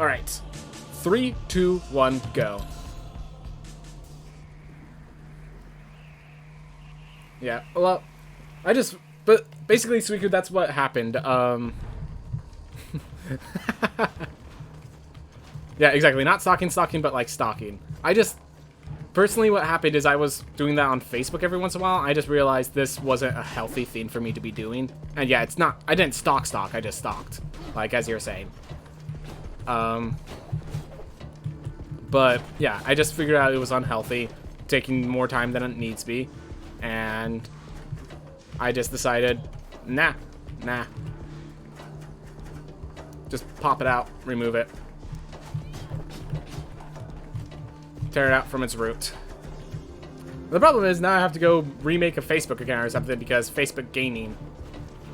Alright. 3, 2, 1, go. Yeah, well, but basically, Suiku, that's what happened. Yeah, exactly. Not stalking, but like stalking. Personally, what happened is I was doing that on Facebook every once in a while. I just realized this wasn't a healthy thing for me to be doing. And yeah, it's not, I didn't stalk, I just stalked. Like, as you were saying. But yeah, I just figured out it was unhealthy, taking more time than it needs to be. And I just decided, nah. Just pop it out, remove it. Tear it out from its root. The problem is now I have to go remake a Facebook account or something because Facebook gaming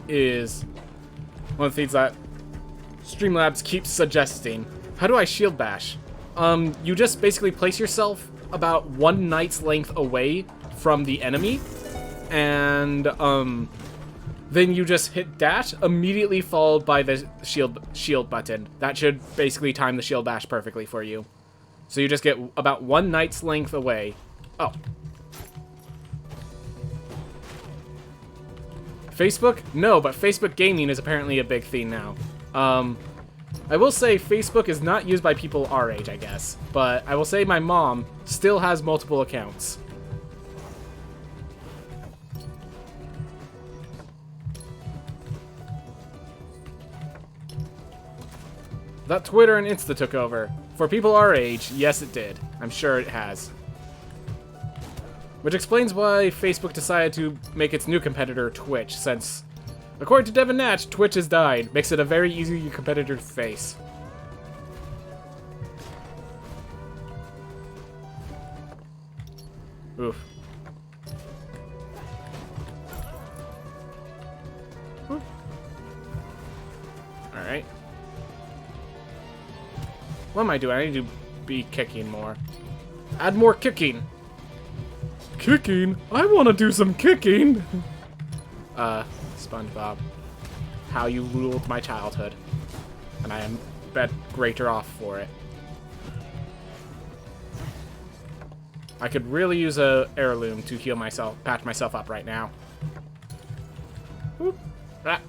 is one of the things that Streamlabs keeps suggesting. How do I shield bash? You just basically place yourself about 1 knight's length away from the enemy, and then you just hit dash, immediately followed by the shield button. That should basically time the shield bash perfectly for you. So you just get about 1 knight's length away. Oh. Facebook? No, but Facebook gaming is apparently a big thing now. I will say Facebook is not used by people our age, I guess. But I will say my mom still has multiple accounts. That Twitter and Insta took over. For people our age, yes it did. I'm sure it has. Which explains why Facebook decided to make its new competitor Twitch, since, according to Devin Natch, Twitch has died. Makes it a very easy competitor to face. Oof. Alright. What am I doing? I need to be kicking more. Add more kicking. Kicking? I want to do some kicking. SpongeBob. How you ruled my childhood. And I am bet greater off for it. I could really use a heirloom to heal myself, patch myself up right now. Whoop. Ah.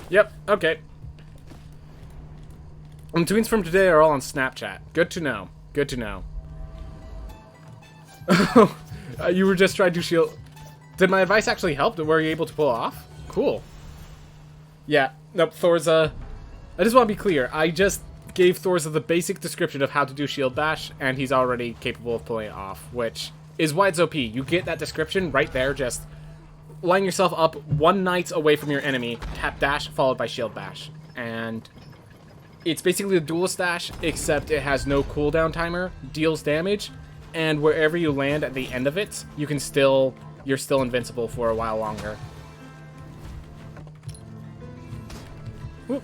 Yep, okay. And tweets from today are all on Snapchat. Good to know. Good to know. You were just trying to shield... Did my advice actually help? Were you able to pull off? Cool. Yeah, nope, Thorza... I just want to be clear. I just gave Thorza the basic description of how to do shield bash, and he's already capable of pulling it off, which is why it's OP. You get that description right there, just... line yourself up 1 knight away from your enemy, tap dash, followed by shield bash. And it's basically a duelist dash, except it has no cooldown timer, deals damage, and wherever you land at the end of it, you're still invincible for a while longer. Whoop.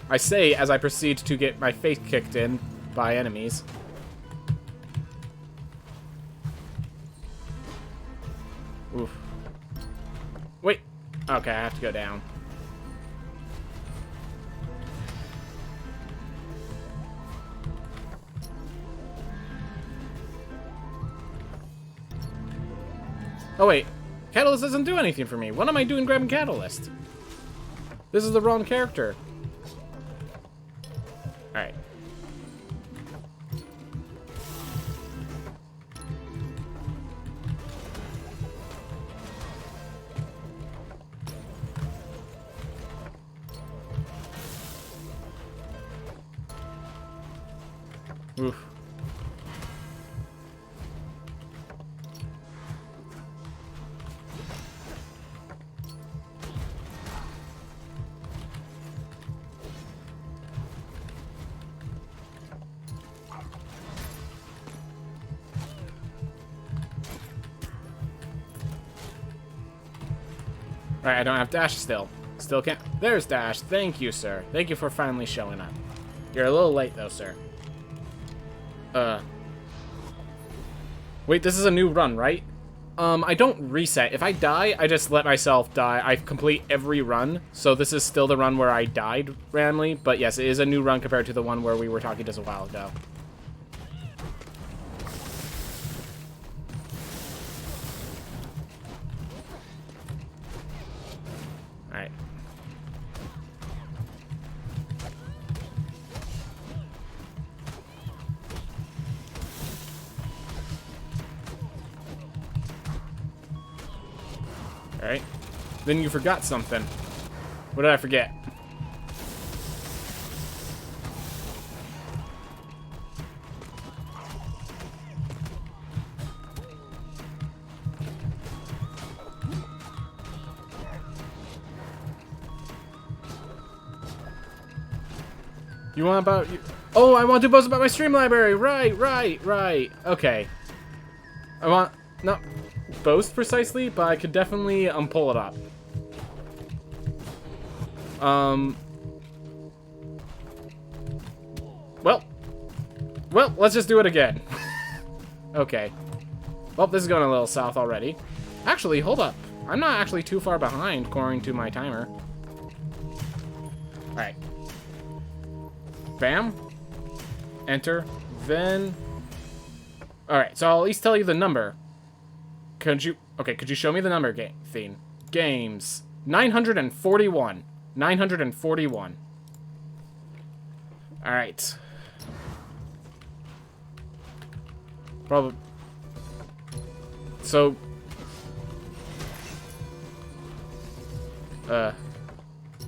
I say as I proceed to get my face kicked in by enemies. Oof. Wait. Okay, I have to go down. Oh wait. Catalyst doesn't do anything for me. What am I doing grabbing Catalyst? This is the wrong character. Alright. Oof. Alright, I don't have dash still. Still can't. There's Dash. Thank you, sir. Thank you for finally showing up. You're a little late, though, sir. Wait, this is a new run, right? I don't reset. If I die, I just let myself die. I complete every run, so this is still the run where I died randomly. But yes, it is a new run compared to the one where we were talking just a while ago. Alright. Alright. Then you forgot something. What did I forget? You want about... Oh, I want to boast about my stream library! Right. Okay. I want... Not boast precisely, but I could definitely pull it up. Well, let's just do it again. Okay. Well, this is going a little south already. Actually, hold up. I'm not actually too far behind according to my timer. Alright. Bam. Enter. Then... Alright, so I'll at least tell you the number. Could you show me the number theme? Games. 941. 941. Alright. Probably. So.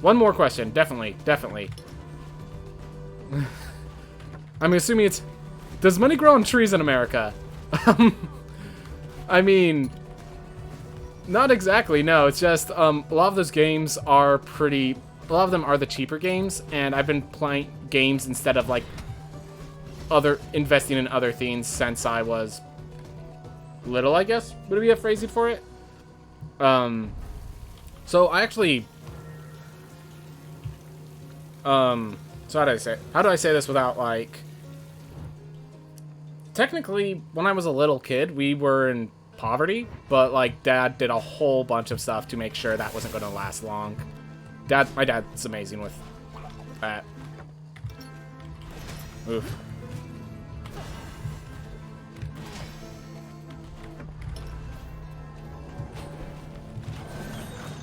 One more question. Definitely. I'm assuming it's... Does money grow on trees in America? I mean... Not exactly, no. It's just, a lot of those games are pretty... A lot of them are the cheaper games, and I've been playing games instead of, like, investing in other things since I was little, I guess, would be a phrasing for it. So I actually... So how do I say this without, like... Technically, when I was a little kid, we were in poverty, but, like, Dad did a whole bunch of stuff to make sure that wasn't going to last long. My dad's amazing with that. Oof.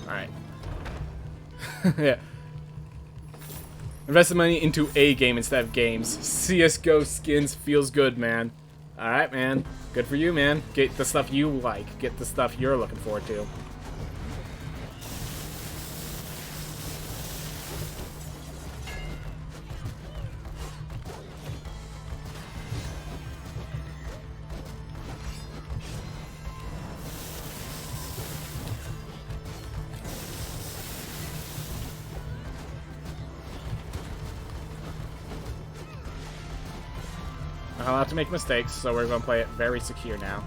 Alright. Yeah. Invested money into a game instead of games. CSGO skins feels good, man. Alright, man. Good for you, man. Get the stuff you like. Get the stuff you're looking forward to. I'll have to make mistakes, so we're going to play it very secure now.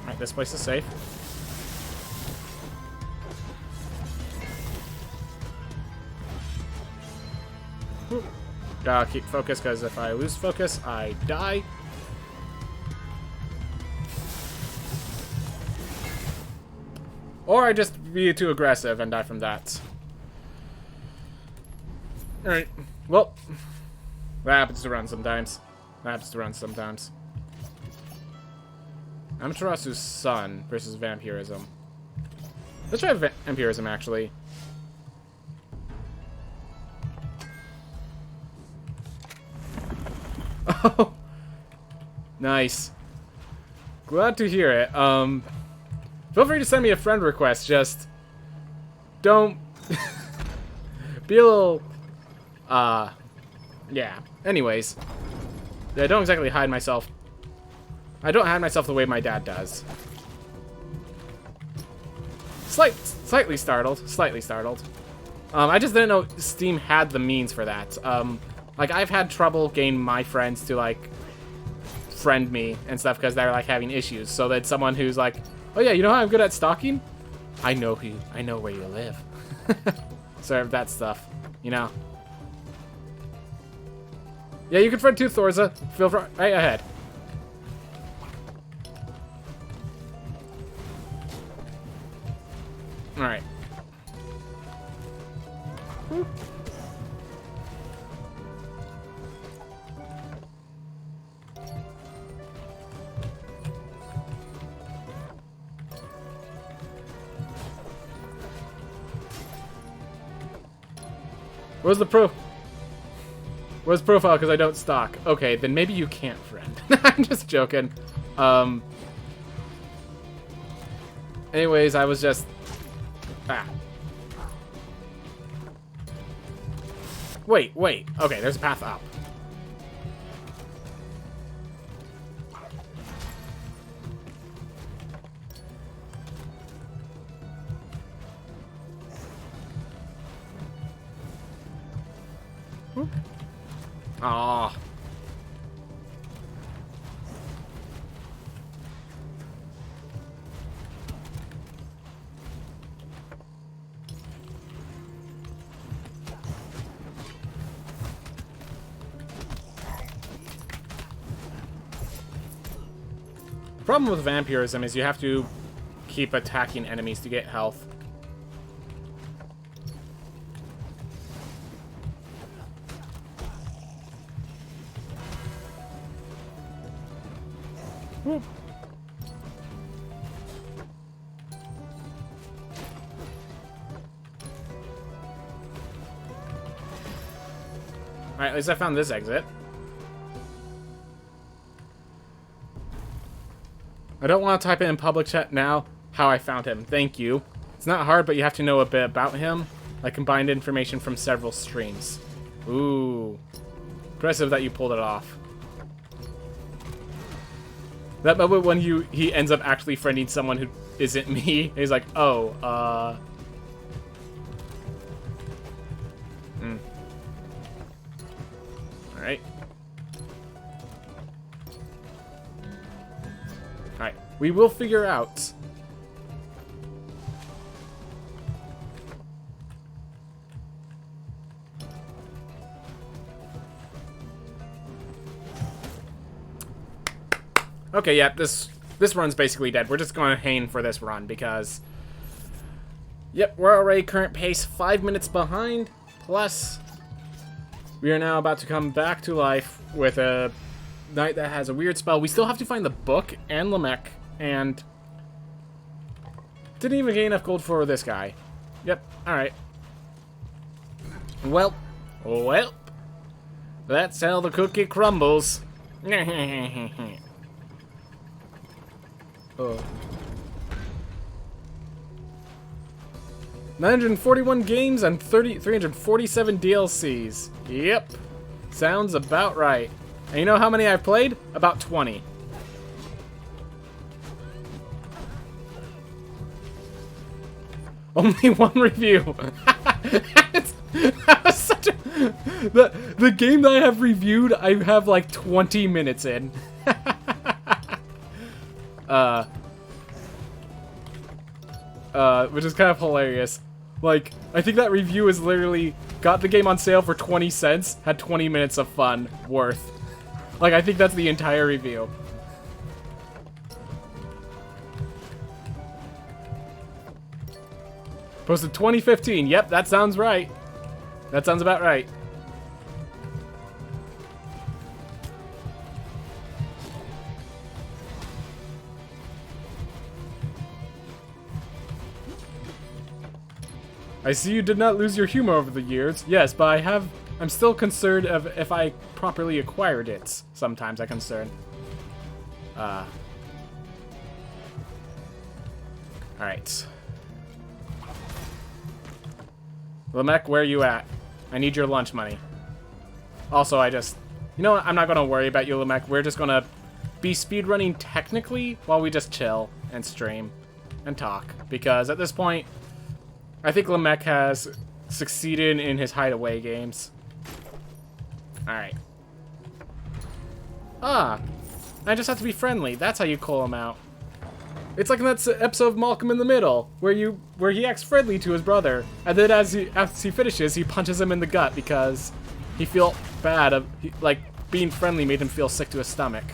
Alright, this place is safe. Gotta keep focus, because if I lose focus, I die. Or I just be too aggressive and die from that. Alright, well, that happens to run sometimes. Amaterasu's son versus vampirism. Let's try vampirism, actually. go. Nice. Glad to hear it. Feel free to send me a friend request. Just don't be a little. Yeah. Anyways, yeah, I don't exactly hide myself. I don't hide myself the way my dad does. Slightly startled. Slightly startled. I just didn't know Steam had the means for that. Like, I've had trouble getting my friends to, like, friend me and stuff because they're, like, having issues. So that someone who's like, oh yeah, you know how I'm good at stalking? I know where you live. Sort of that stuff, you know? Yeah, you can friend too, Thorza. Feel free, right ahead. Alright. Where's the Where's profile? Because I don't stalk. Okay, then maybe you can't friend. I'm just joking. Anyways, I was just... Wait. Okay, there's a path up. Aw. The problem with vampirism is you have to keep attacking enemies to get health. Whoop. Alright, at least I found this exit. I don't want to type it in public chat now how I found him. Thank you. It's not hard, but you have to know a bit about him. I combined information from several streams. Ooh. Impressive that you pulled it off. That moment when he ends up actually friending someone who isn't me. He's like, oh, Alright. Alright. We will figure out. Okay, yeah, this run's basically dead. We're just going to hang for this run because... Yep, we're already current pace 5 minutes behind. Plus, we are now about to come back to life with a knight that has a weird spell. We still have to find the book and Lamech, and... Didn't even gain enough gold for this guy. Yep, alright. Well, that's how the cookie crumbles. 941 games and 347 DLCs. Yep. Sounds about right. And you know how many I've played? About 20. Only one review. That was such a... The game that I have reviewed, I have like 20 minutes in. Which is kind of hilarious. Like, I think that review is literally got the game on sale for 20 cents, had 20 minutes of fun worth. Like, I think that's the entire review. Posted 2015. Yep, that sounds right. That sounds about right. I see you did not lose your humor over the years. Yes, but I I'm still concerned of if I properly acquired it. Sometimes I'm concerned. Alright. Lamech, where are you at? I need your lunch money. Also, you know what? I'm not going to worry about you, Lamech. We're just going to be speedrunning technically while we just chill and stream and talk. Because at this point, I think Lamech has succeeded in his hideaway games. Alright. Ah, I just have to be friendly. That's how you call him out. It's like in that episode of Malcolm in the Middle, where he acts friendly to his brother, and then as he finishes, he punches him in the gut because he felt bad like being friendly made him feel sick to his stomach.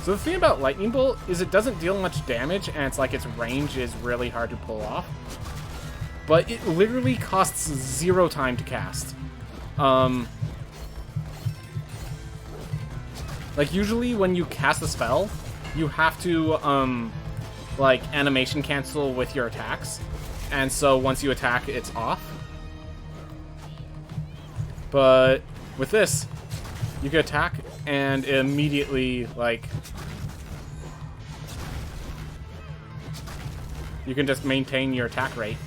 So the thing about Lightning Bolt is it doesn't deal much damage, and it's like its range is really hard to pull off. But it literally costs 0 time to cast. Like usually when you cast a spell, you have to like animation cancel with your attacks, and so once you attack, it's off. But with this, you can attack and immediately, like, you can just maintain your attack rate.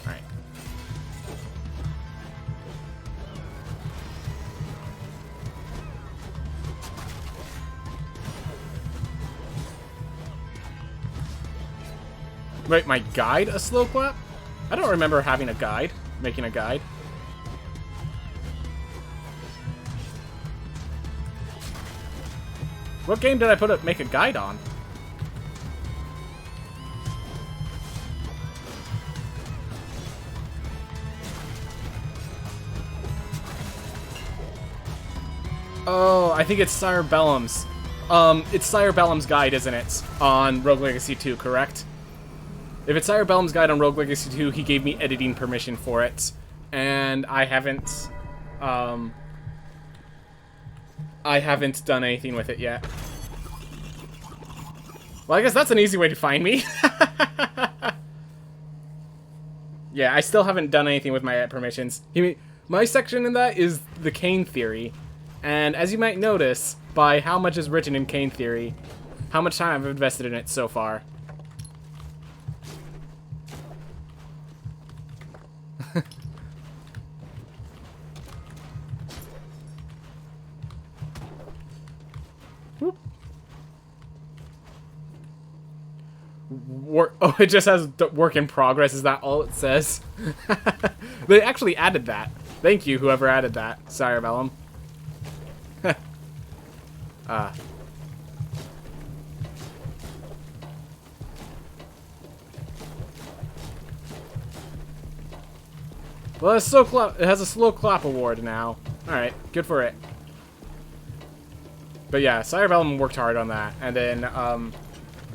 Alright. Wait, my guide a slow clap? I don't remember having a guide, making a guide. What game did I make a guide on? Oh, I think it's Sire Bellum's. It's Sire Bellum's guide, isn't it? On Rogue Legacy 2, correct? If it's Sire Bellum's guide on Rogue Legacy 2, he gave me editing permission for it. And I haven't done anything with it yet. Well, I guess that's an easy way to find me. Yeah, I still haven't done anything with my edit permissions. My section in that is the Kane theory. And as you might notice, by how much is written in Kane theory, how much time I've invested in it so far. Oh, it just has work in progress. Is that all it says? They actually added that. Thank you, whoever added that. Sire Bellum. Well, it has a slow clap award now. Alright, good for it. But yeah, Sire Bellum worked hard on that. And then,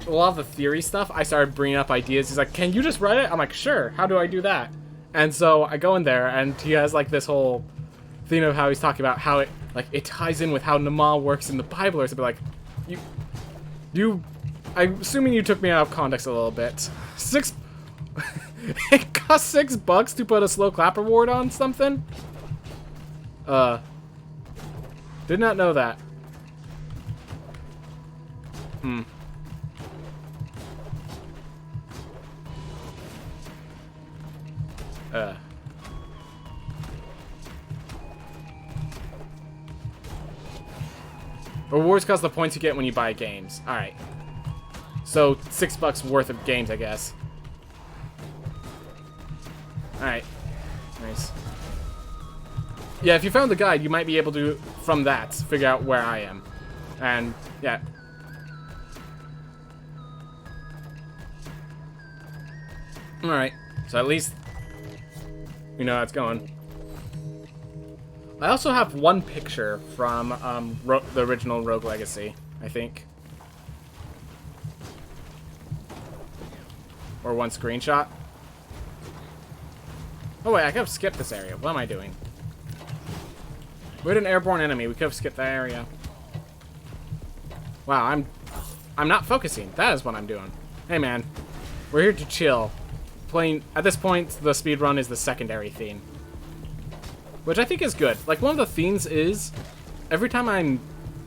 a lot of the theory stuff, I started bringing up ideas. He's like, can you just write it? I'm like, sure. How do I do that? And so I go in there, and he has like this whole thing of how he's talking about how it ties in with how Namal works in the Bible or something. Like, I'm assuming you took me out of context a little bit. It costs $6 to put a slow clap reward on something? Did not know that. Rewards cost the points you get when you buy games. Alright. So, $6 worth of games, I guess. Alright. Nice. Yeah, if you found the guide, you might be able to, from that, figure out where I am. And, yeah. Alright. So at least we know how it's going. I also have one picture from the original Rogue Legacy, I think. Or one screenshot. Oh wait, I could have skipped this area. What am I doing? We had an airborne enemy. We could have skipped that area. Wow, I'm not focusing. That is what I'm doing. Hey man, we're here to chill. Playing at this point, the speedrun is the secondary theme, which I think is good. Like, one of the themes is every time I'm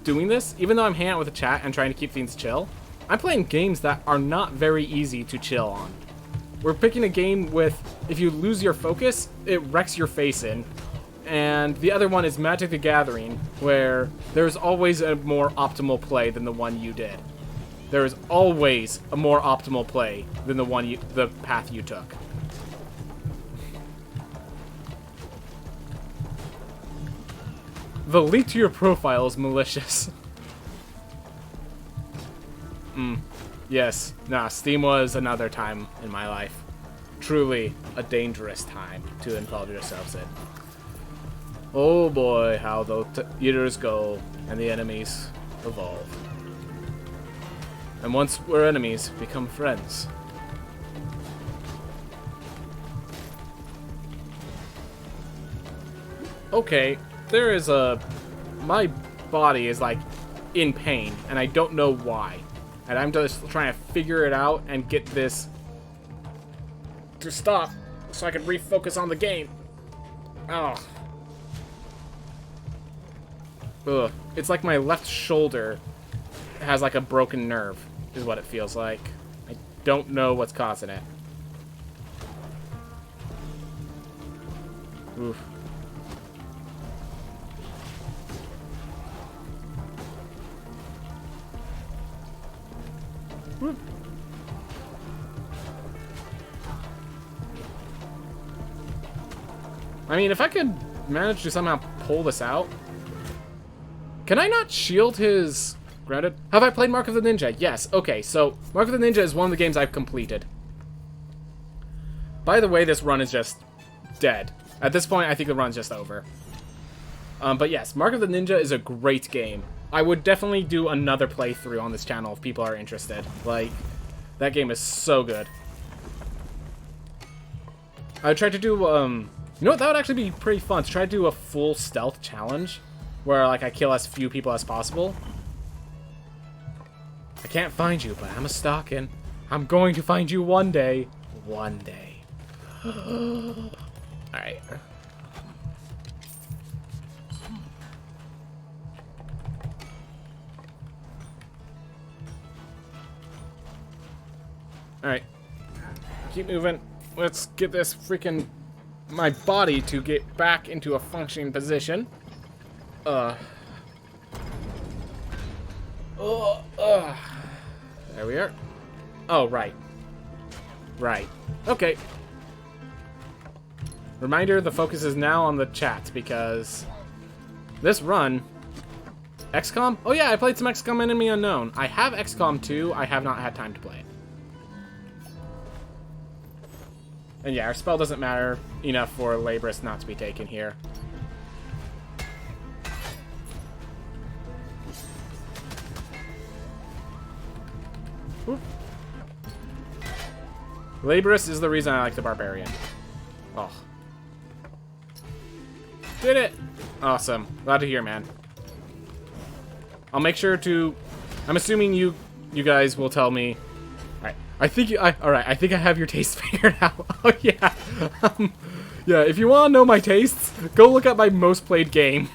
doing this, even though I'm hanging out with the chat and trying to keep things chill, I'm playing games that are not very easy to chill on. We're picking a game with, if you lose your focus, it wrecks your face in. And the other one is Magic the Gathering, where there's always a more optimal play than the one you did. There is always a more optimal play than the path you took. The link to your profile is malicious. Yes. Nah, Steam was another time in my life. Truly a dangerous time to involve yourselves in. Oh boy, how the years go and the enemies evolve. And once we're enemies, become friends. Okay, there is a... My body is like in pain, and I don't know why. And I'm just trying to figure it out and get this to stop so I can refocus on the game. Oh. Ugh. It's like my left shoulder has like a broken nerve, is what it feels like. I don't know what's causing it. Oof. Whoop. I mean, if I could manage to somehow pull this out... Can I not shield his... Grounded? Have I played Mark of the Ninja? Yes. Okay, so Mark of the Ninja is one of the games I've completed. By the way, this run is just dead. At this point, I think the run's just over. But yes, Mark of the Ninja is a great game. I would definitely do another playthrough on this channel if people are interested. Like, that game is so good. I tried to do, you know what, that would actually be pretty fun, to try to do a full stealth challenge, where, like, I kill as few people as possible. I can't find you, but I'm a-stalking. I'm going to find you one day. One day. Alright. Alright. Keep moving. Let's get this freaking... my body to get back into a functioning position. There we are. Oh, right. Right. Okay. Reminder, the focus is now on the chat, because this run... XCOM? Oh yeah, I played some XCOM Enemy Unknown. I have XCOM 2, I have not had time to play it. And yeah, our spell doesn't matter enough for Labrys not to be taken here. Oop. Labrys is the reason I like the Barbarian. Oh. Did it! Awesome. Glad to hear, man. I'll make sure to... I'm assuming you guys will tell me... Alright. I think I have your taste figured out. Oh, yeah. Yeah, if you want to know my tastes, go look at my most played game.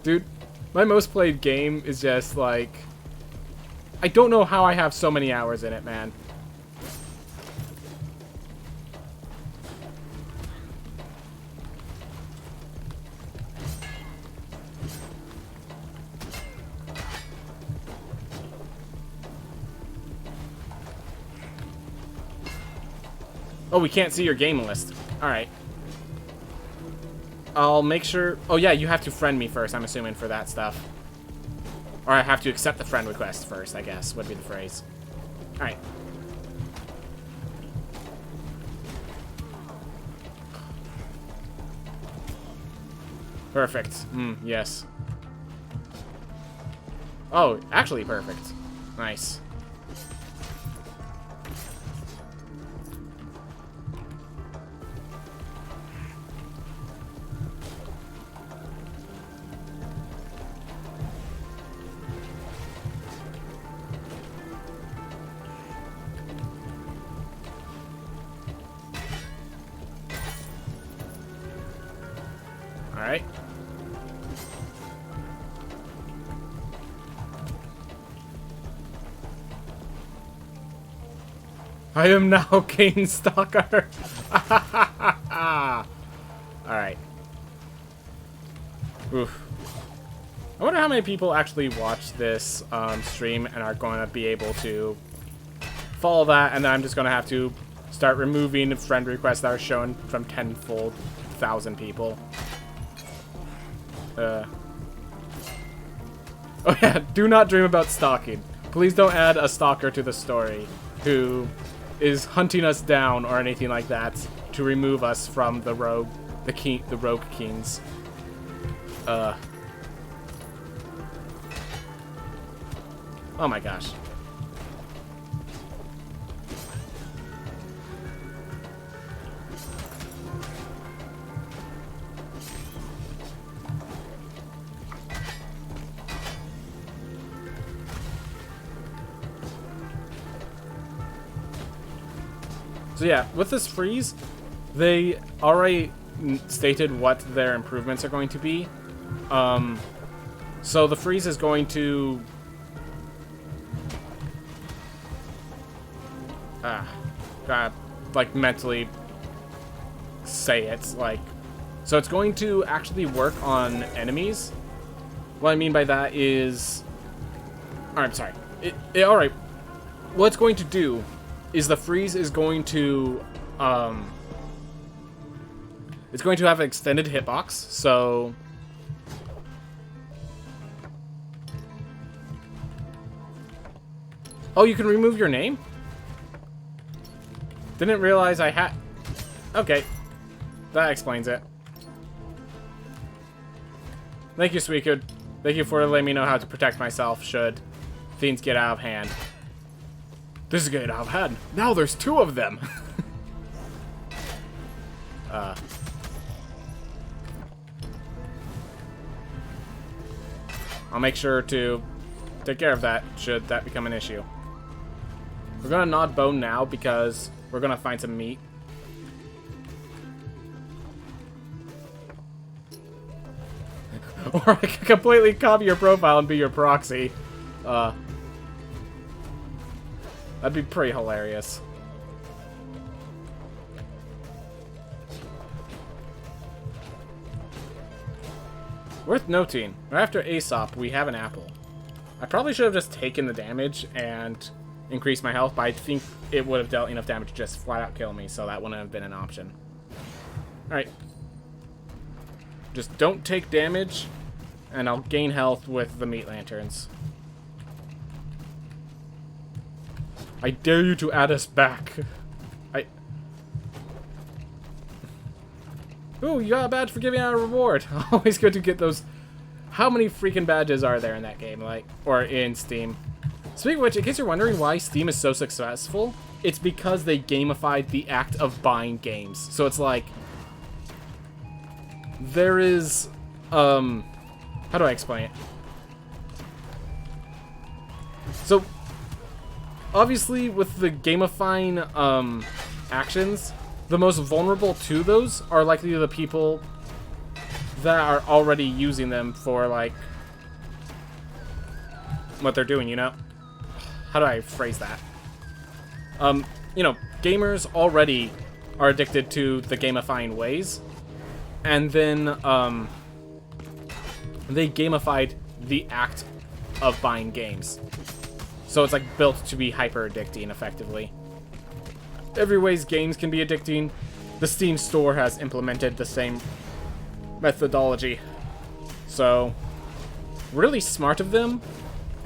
Dude, my most played game is just like... I don't know how I have so many hours in it, man. Oh, we can't see your game list. Alright. I'll make sure... Oh, yeah, you have to friend me first, I'm assuming, for that stuff. Or I have to accept the friend request first, I guess, would be the phrase. Alright. Perfect. Yes. Oh, actually perfect. Nice. Alright. I am now Kane Stalker. Alright. Oof. I wonder how many people actually watch this stream and are going to be able to follow that, and then I'm just going to have to start removing friend requests that are shown from 10,000 people. Oh yeah, do not dream about stalking. Please don't add a stalker to the story who is hunting us down or anything like that to remove us from the rogue kings. Oh my gosh. So yeah, with this freeze, they already stated what their improvements are going to be. So the freeze is going to... gotta, like, mentally say it, like... So it's going to actually work on enemies. What I mean by that is... I'm sorry. Alright. What it's going to do is the freeze is going to, it's going to have an extended hitbox, so... Oh, you can remove your name? Didn't realize I had... Okay. That explains it. Thank you, Suicune. Thank you for letting me know how to protect myself should things get out of hand. This is getting out of hand. Now there's 2 of them. I'll make sure to take care of that should that become an issue. We're gonna nod bone now because we're gonna find some meat. Or I can completely copy your profile and be your proxy. That'd be pretty hilarious. Worth noting, right after Aesop, we have an apple. I probably should have just taken the damage and increased my health, but I think it would have dealt enough damage to just flat out kill me, so that wouldn't have been an option. Alright. Just don't take damage, and I'll gain health with the meat lanterns. I dare you to add us back. Ooh, you got a badge for giving out a reward. Always good to get those. How many freaking badges are there in that game, like, or in Steam? Speaking of which, in case you're wondering why Steam is so successful, it's because they gamified the act of buying games. So it's like, there is, how do I explain it? So, obviously, with the gamifying, actions, the most vulnerable to those are likely the people that are already using them for, like, what they're doing, you know? How do I phrase that? You know, gamers already are addicted to the gamifying ways, and then, they gamified the act of buying games. So it's, like, built to be hyper-addicting, effectively. Every ways games can be addicting, the Steam store has implemented the same methodology. So, really smart of them,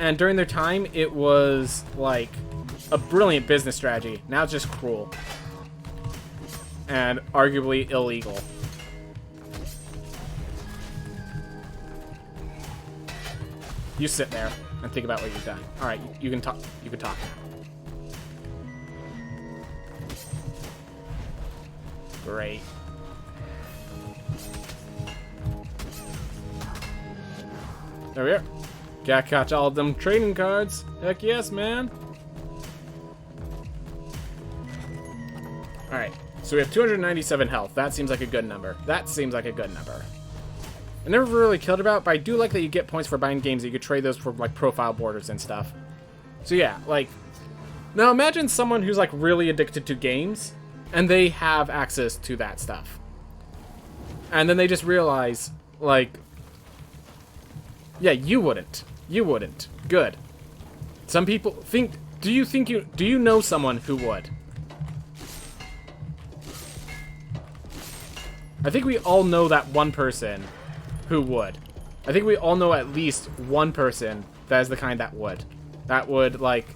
and during their time, it was, like, a brilliant business strategy. Now it's just cruel. And arguably illegal. You sit there and think about what you've done. All right, you can talk. You can talk now. Great. There we are. Gotta catch all of them trading cards. Heck yes, man. Alright, so we have 297 health. That seems like a good number. That seems like a good number. I never really killed about, but I do like that you get points for buying games. That you could trade those for, like, profile borders and stuff. So yeah, like... Now imagine someone who's, like, really addicted to games, and they have access to that stuff. And then they just realize, like... Yeah, you wouldn't. You wouldn't. Good. Some people think... Do you know someone who would? I think we all know that one person who would. I think we all know at least one person that is the kind that would. That would, like...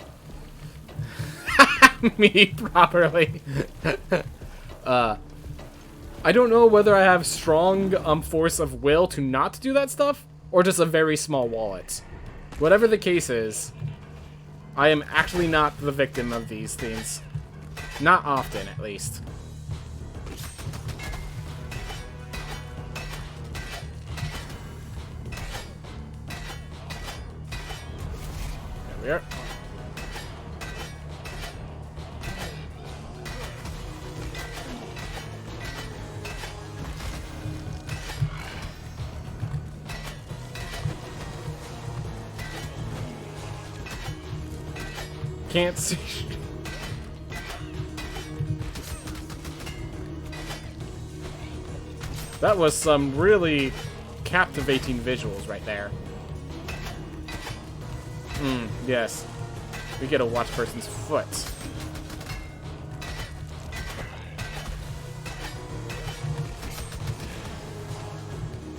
me properly. I don't know whether I have strong force of will to not do that stuff, or just a very small wallet. Whatever the case is, I am actually not the victim of these things. Not often, at least. There we are. Can't see. That was some really captivating visuals right there. Yes. We get to watch a person's foot.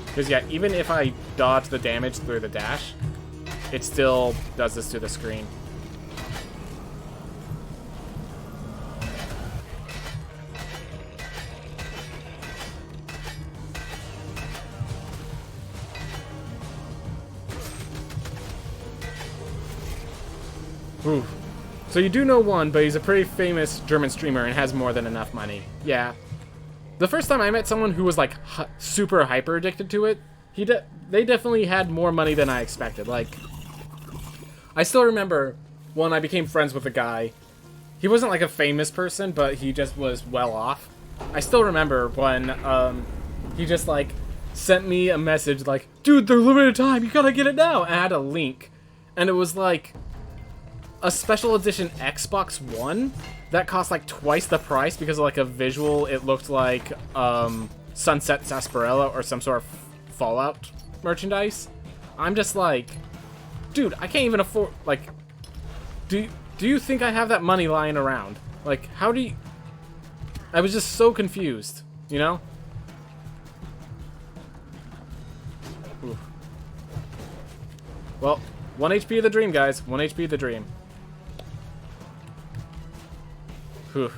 Because yeah, even if I dodge the damage through the dash, it still does this to the screen. Ooh. So you do know one, but he's a pretty famous German streamer and has more than enough money. Yeah. The first time I met someone who was like super hyper addicted to it, they definitely had more money than I expected. Like, I still remember when I became friends with a guy. He wasn't like a famous person, but he just was well off. I still remember when he just like sent me a message like, "Dude, they're limited time. You gotta get it now." And I had a link, and it was like a special edition Xbox One that cost like twice the price because of like a visual. It looked like Sunset Sarsaparilla or some sort of Fallout merchandise. I'm just like, dude, I can't even afford, like, do you think I have that money lying around? Like, how do you... I was just so confused, you know? Ooh. Well, 1 HP of the dream, guys. 1 HP of the dream. Whew.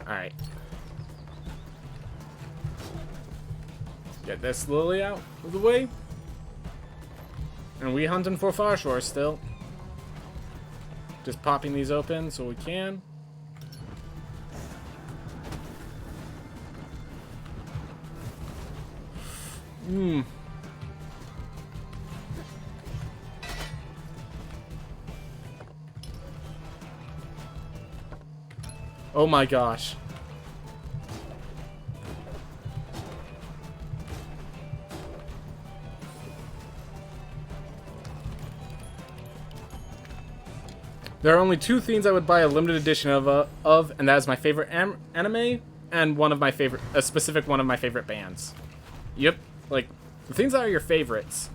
Alright. Get this lily out of the way. And we hunting for far shore still. Just popping these open so we can. Oh my gosh. There are only two things I would buy a limited edition of, and that is my favorite anime and one of my favorite, a specific one of my favorite bands. Yep, like the things that are your favorites.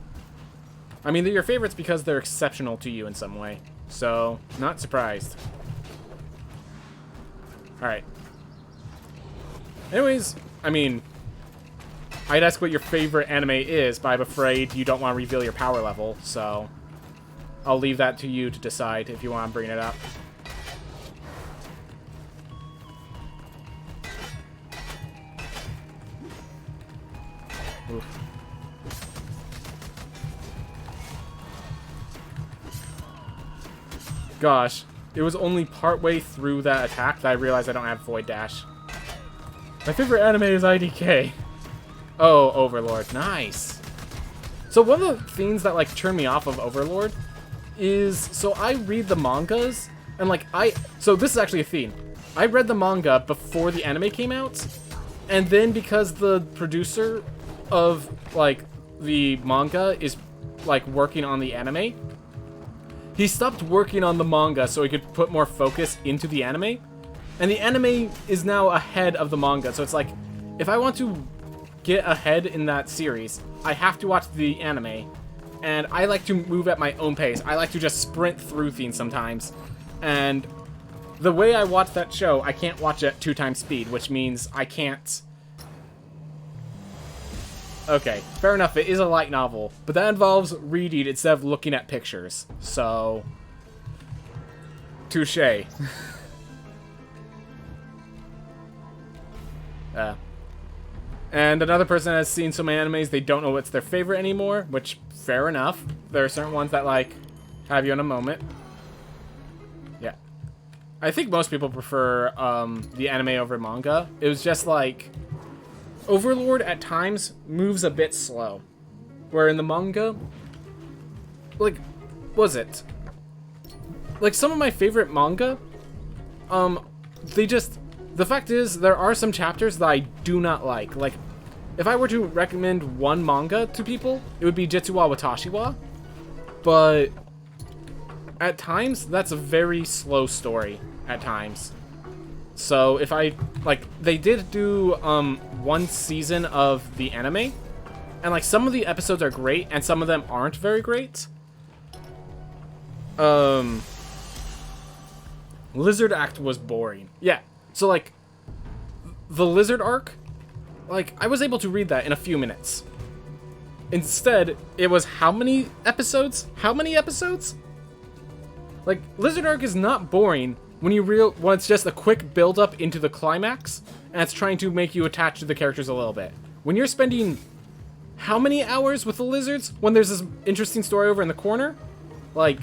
I mean, they're your favorites because they're exceptional to you in some way. So, not surprised. Alright. Anyways, I mean, I'd ask what your favorite anime is, but I'm afraid you don't want to reveal your power level, so I'll leave that to you to decide if you want to bring it up. Gosh. It was only partway through that attack that I realized I don't have Void Dash. My favorite anime is IDK. Oh, Overlord. Nice. So one of the things that, like, turned me off of Overlord is... So I read the mangas, and, like, So this is actually a theme. I read the manga before the anime came out, and then because the producer of, like, the manga is, like, working on the anime, he stopped working on the manga so he could put more focus into the anime. And the anime is now ahead of the manga, so it's like, if I want to get ahead in that series, I have to watch the anime. And I like to move at my own pace. I like to just sprint through things sometimes. And the way I watch that show, I can't watch it at 2x speed, which means I can't... Okay, fair enough, it is a light novel, but that involves reading instead of looking at pictures, so... Touché. And another person has seen so many animes, they don't know what's their favorite anymore, which, fair enough. There are certain ones that, like, have you in a moment. Yeah. I think most people prefer, the anime over manga. It was just, like... Overlord at times moves a bit slow. Where in the manga, like, was it? Like, some of my favorite manga, the fact is, there are some chapters that I do not like. Like, if I were to recommend one manga to people, it would be Jitsu wa Watashi wa. But, at times, that's a very slow story, at times. So if they did do, one season of the anime, and, like, some of the episodes are great, and some of them aren't very great. Lizard Act was boring. Yeah, so, like, the Lizard arc, like, I was able to read that in a few minutes. Instead, it was how many episodes? How many episodes? Like, Lizard arc is not boring when it's just a quick build-up into the climax, and it's trying to make you attach to the characters a little bit. When you're spending how many hours with the lizards when there's this interesting story over in the corner? Like,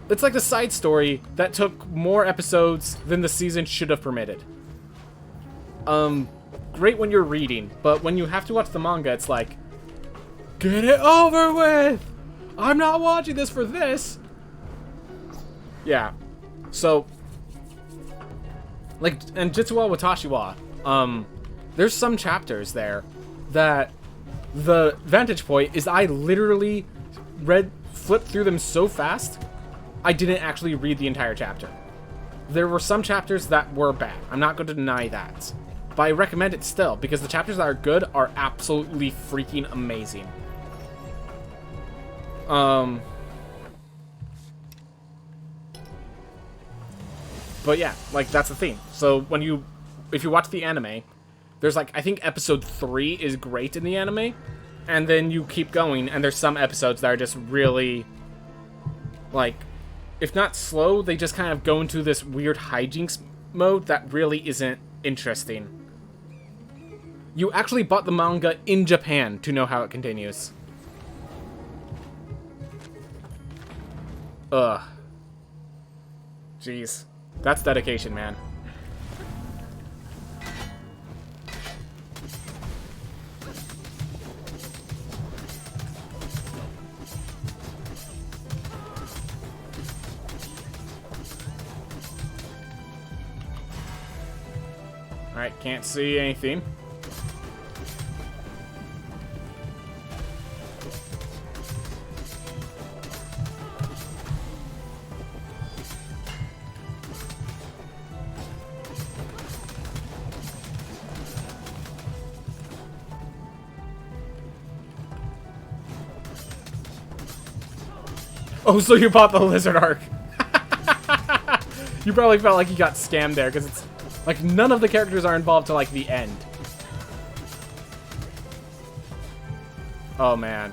it's like the side story that took more episodes than the season should have permitted. Great when you're reading, but when you have to watch the manga, it's like, get it over with! I'm not watching this for this! Yeah. So, like, and Jitsu wa Watashi wa, there's some chapters there that the vantage point is I literally flipped through them so fast, I didn't actually read the entire chapter. There were some chapters that were bad. I'm not going to deny that. But I recommend it still, because the chapters that are good are absolutely freaking amazing. But yeah, like, that's the thing. So if you watch the anime, there's, like, I think episode 3 is great in the anime, and then you keep going, and there's some episodes that are just really, like, if not slow, they just kind of go into this weird hijinks mode that really isn't interesting. You actually bought the manga in Japan to know how it continues. Ugh. Jeez. That's dedication, man. Alright, can't see anything. Oh, so you bought the lizard arc. You probably felt like you got scammed there, because it's like none of the characters are involved till like the end. Oh man.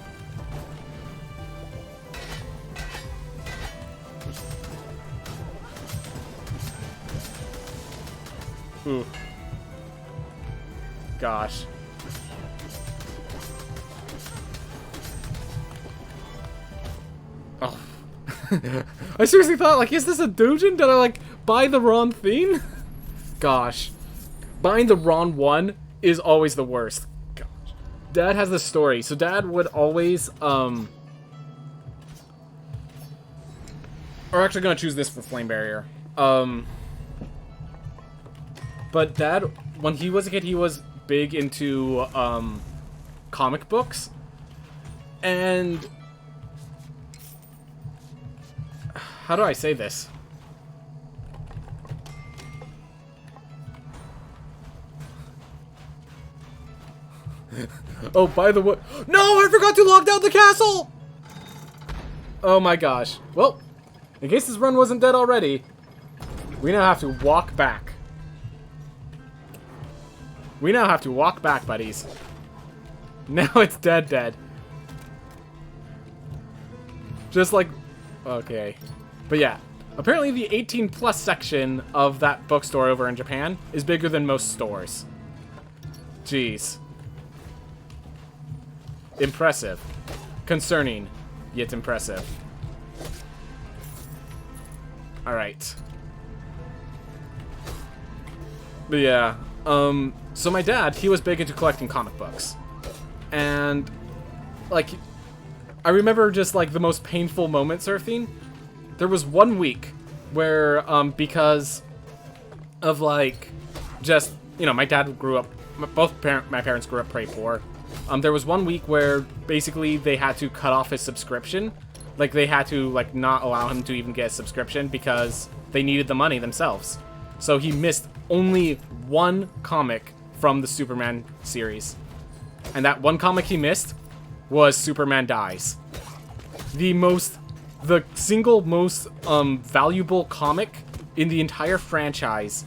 Ooh. Gosh. Oh. I seriously thought, like, is this a doujin? Did I, like, buy the wrong thing? Gosh. Buying the wrong one is always the worst. Gosh. Dad has this story. So Dad would always, We're actually gonna choose this for Flame Barrier. But Dad, when he was a kid, he was big into, comic books. And... how do I say this? Oh, by the way... no, I forgot to lock down the castle! Oh my gosh. Well, in case this run wasn't dead already, we now have to walk back. We now have to walk back, buddies. Now it's dead. Just like... okay. But yeah. Apparently the 18+ section of that bookstore over in Japan is bigger than most stores. Jeez. Impressive. Concerning, yet impressive. Alright. But yeah, so my dad, he was big into collecting comic books. And, like, I remember just, like, the most painful moment surfing. There was one week where, because of, like, just, you know, my dad grew up, my parents grew up pretty poor. There was one week where, basically, they had to cut off his subscription. Like, they had to, like, not allow him to even get a subscription because they needed the money themselves. So he missed only one comic from the Superman series. And that one comic he missed was Superman Dies. The single most valuable comic in the entire franchise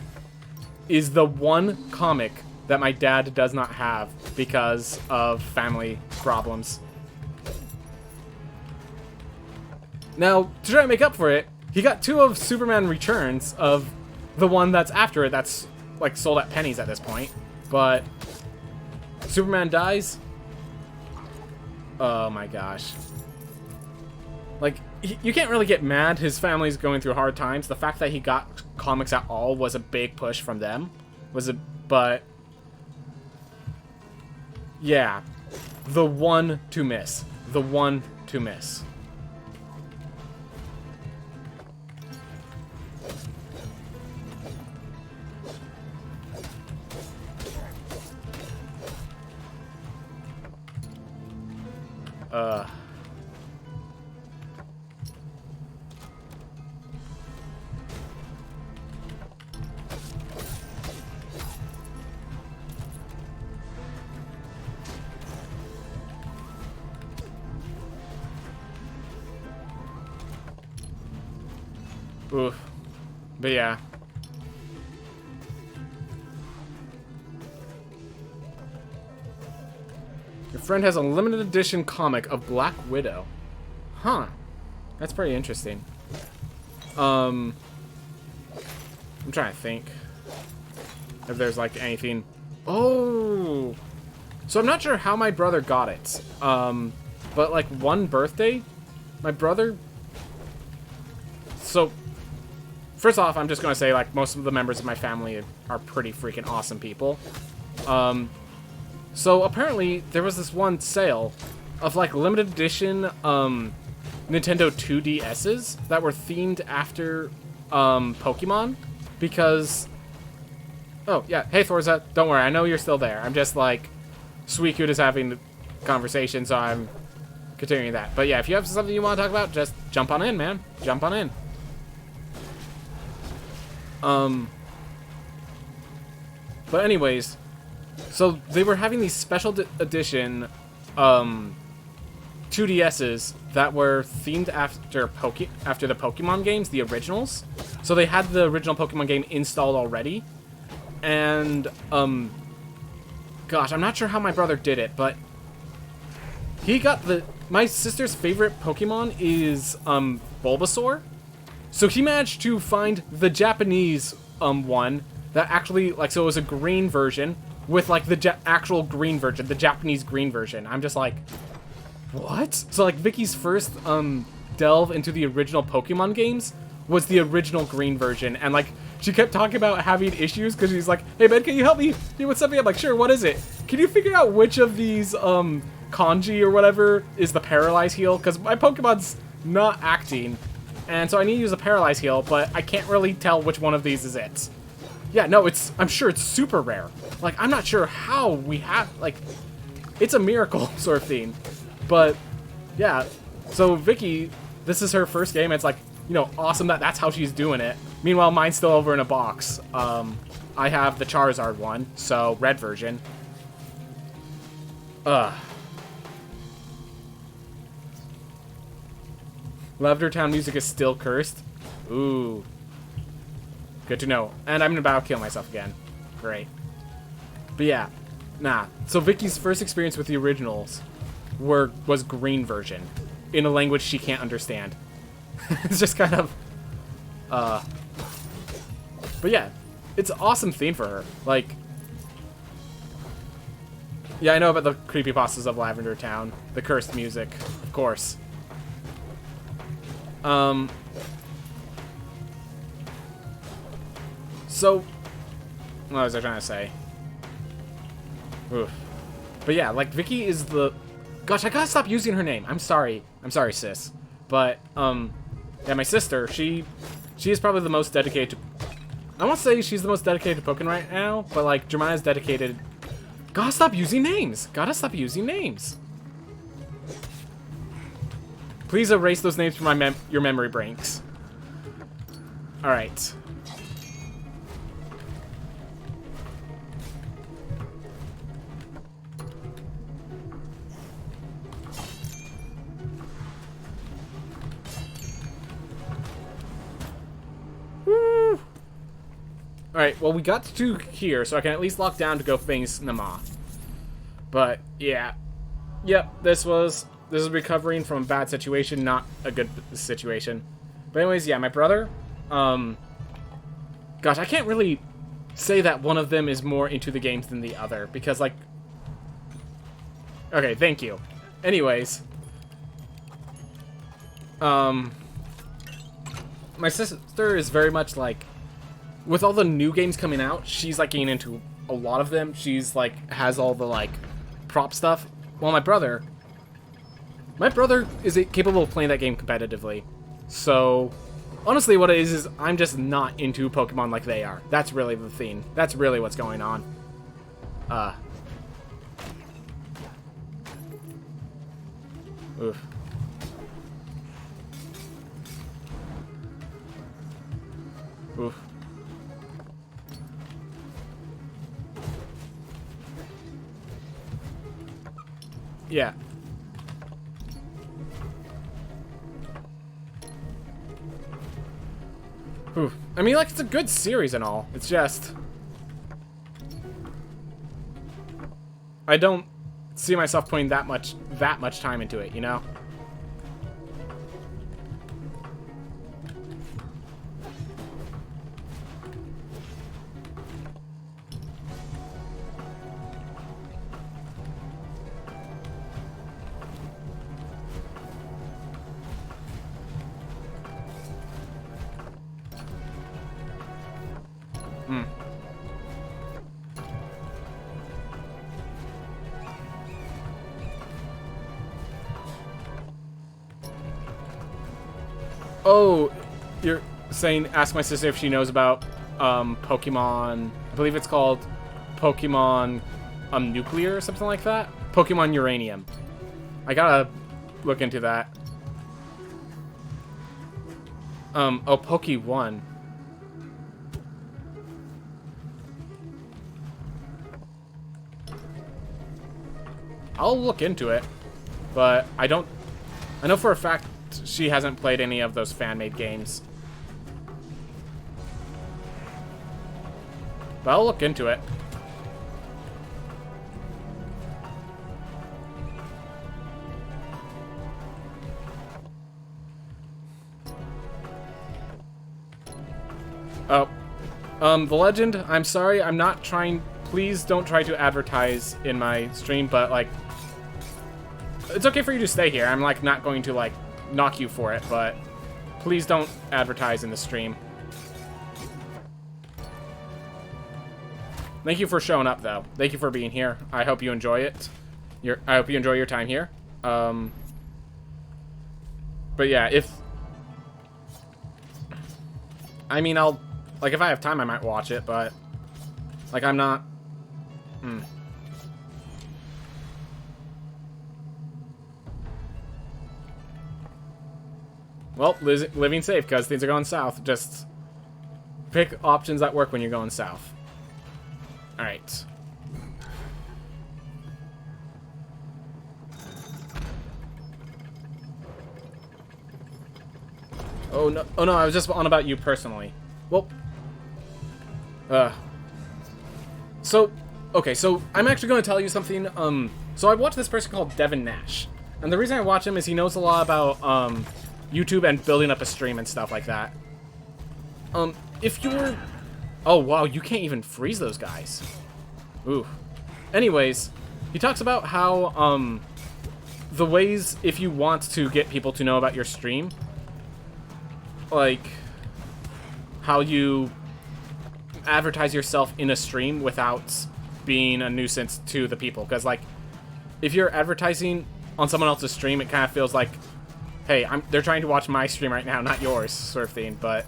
is the one comic that my dad does not have because of family problems. Now, to try to make up for it, he got 2 of Superman Returns of the one that's after it that's, like, sold at pennies at this point. But Superman Dies? Oh my gosh. Like, you can't really get mad his family's going through hard times. The fact that he got comics at all was a big push from them. But... yeah. The one to miss. The one to miss. Oof. But yeah. Your friend has a limited edition comic of Black Widow. Huh. That's pretty interesting. I'm trying to think if there's, like, anything. Oh! So I'm not sure how my brother got it. But, like, one birthday, my brother... so... first off, I'm just going to say, like, most of the members of my family are pretty freaking awesome people. So apparently there was this one sale of, like, limited edition Nintendo 2DS's that were themed after Pokemon because... oh, yeah. Hey, Thorza. Don't worry. I know you're still there. I'm just, like, Suicune is having the conversation, so I'm continuing that. But yeah, if you have something you want to talk about, just jump on in, man. Jump on in. But anyways, so they were having these special edition 2DS's that were themed after the Pokemon games, the originals. So they had the original Pokemon game installed already. And gosh, I'm not sure how my brother did it, but he got my sister's favorite Pokemon is Bulbasaur. So he managed to find the Japanese one that actually, like, so it was a green version with, like, the actual green version, the Japanese green version. I'm just like, what? So, like, Vicky's first delve into the original Pokemon games was the original green version. And, like, she kept talking about having issues because she's like, hey, man, can you help me with something? I'm like, sure, what is it? Can you figure out which of these, kanji or whatever is the Paralyze Heal? Because my Pokemon's not acting. And so I need to use a Paralyze Heal, but I can't really tell which one of these is it. Yeah, no, I'm sure it's super rare. Like, I'm not sure how we have, like, it's a miracle sort of thing. But, yeah, so Vicky, this is her first game. It's like, you know, awesome that that's how she's doing it. Meanwhile, mine's still over in a box. I have the Charizard one, so red version. Lavender Town music is still cursed. Ooh. Good to know. And I'm about to kill myself again. Great. But yeah. Nah. So Vicky's first experience with the originals was green version. In a language she can't understand. It's just kind of... But yeah. It's an awesome theme for her. Like... Yeah, I know about the creepypastas of Lavender Town. The cursed music. Of course. So, what was I trying to say? Oof. But yeah, like, Vicky is the... Gosh, I gotta stop using her name. I'm sorry. I'm sorry, sis. But, yeah, my sister, she is probably the most dedicated to... I won't say she's the most dedicated to Pokemon right now, but, like, Jeremiah's dedicated... Gotta stop using names. Gotta stop using names. Please erase those names from your memory banks. Alright. Woo! Alright, well, we got to here, so I can at least lock down to go face Nama. But, yeah. Yep, this is recovering from a bad situation, not a good situation. But anyways, yeah, my brother, gosh, I can't really say that one of them is more into the games than the other, because, like, okay, thank you. Anyways, my sister is very much, like, with all the new games coming out, she's, like, getting into a lot of them. She's, like, has all the, like, prop stuff. Well, my brother is capable of playing that game competitively. So, honestly, what it is I'm just not into Pokemon like they are. That's really the theme. That's really what's going on. Oof. Oof. Yeah. Oof. I mean, like, it's a good series and all. It's just... I don't see myself putting that much time into it, you know? Oh, you're saying ask my sister if she knows about Pokemon. I believe it's called Pokemon Nuclear or something like that. Pokemon Uranium. I gotta look into that. Oh, Poke1. I'll look into it, but I know for a fact she hasn't played any of those fan-made games. But I'll look into it. Oh. The Legend, I'm sorry, I'm not trying... Please don't try to advertise in my stream, but, like... It's okay for you to stay here. I'm, like, not going to, like, knock you for it, but please don't advertise in the stream. Thank you for showing up, though. Thank you for being here. I hope you enjoy it. I hope you enjoy your time here. But yeah, I mean, like, if I have time, I might watch it, but, like, I'm not... Well, living safe, because things are going south. Just pick options that work when you're going south. Alright. Oh no, I was just on about you personally. Well, so, okay, so I'm actually going to tell you something. So I watched this person called Devin Nash. And the reason I watch him is he knows a lot about, YouTube and building up a stream and stuff like that. If you're... Oh, wow, you can't even freeze those guys. Ooh. Anyways, he talks about how, the ways if you want to get people to know about your stream, like, how you advertise yourself in a stream without being a nuisance to the people. Because, like, if you're advertising on someone else's stream, it kind of feels like, hey, they're trying to watch my stream right now, not yours, sort of thing. But,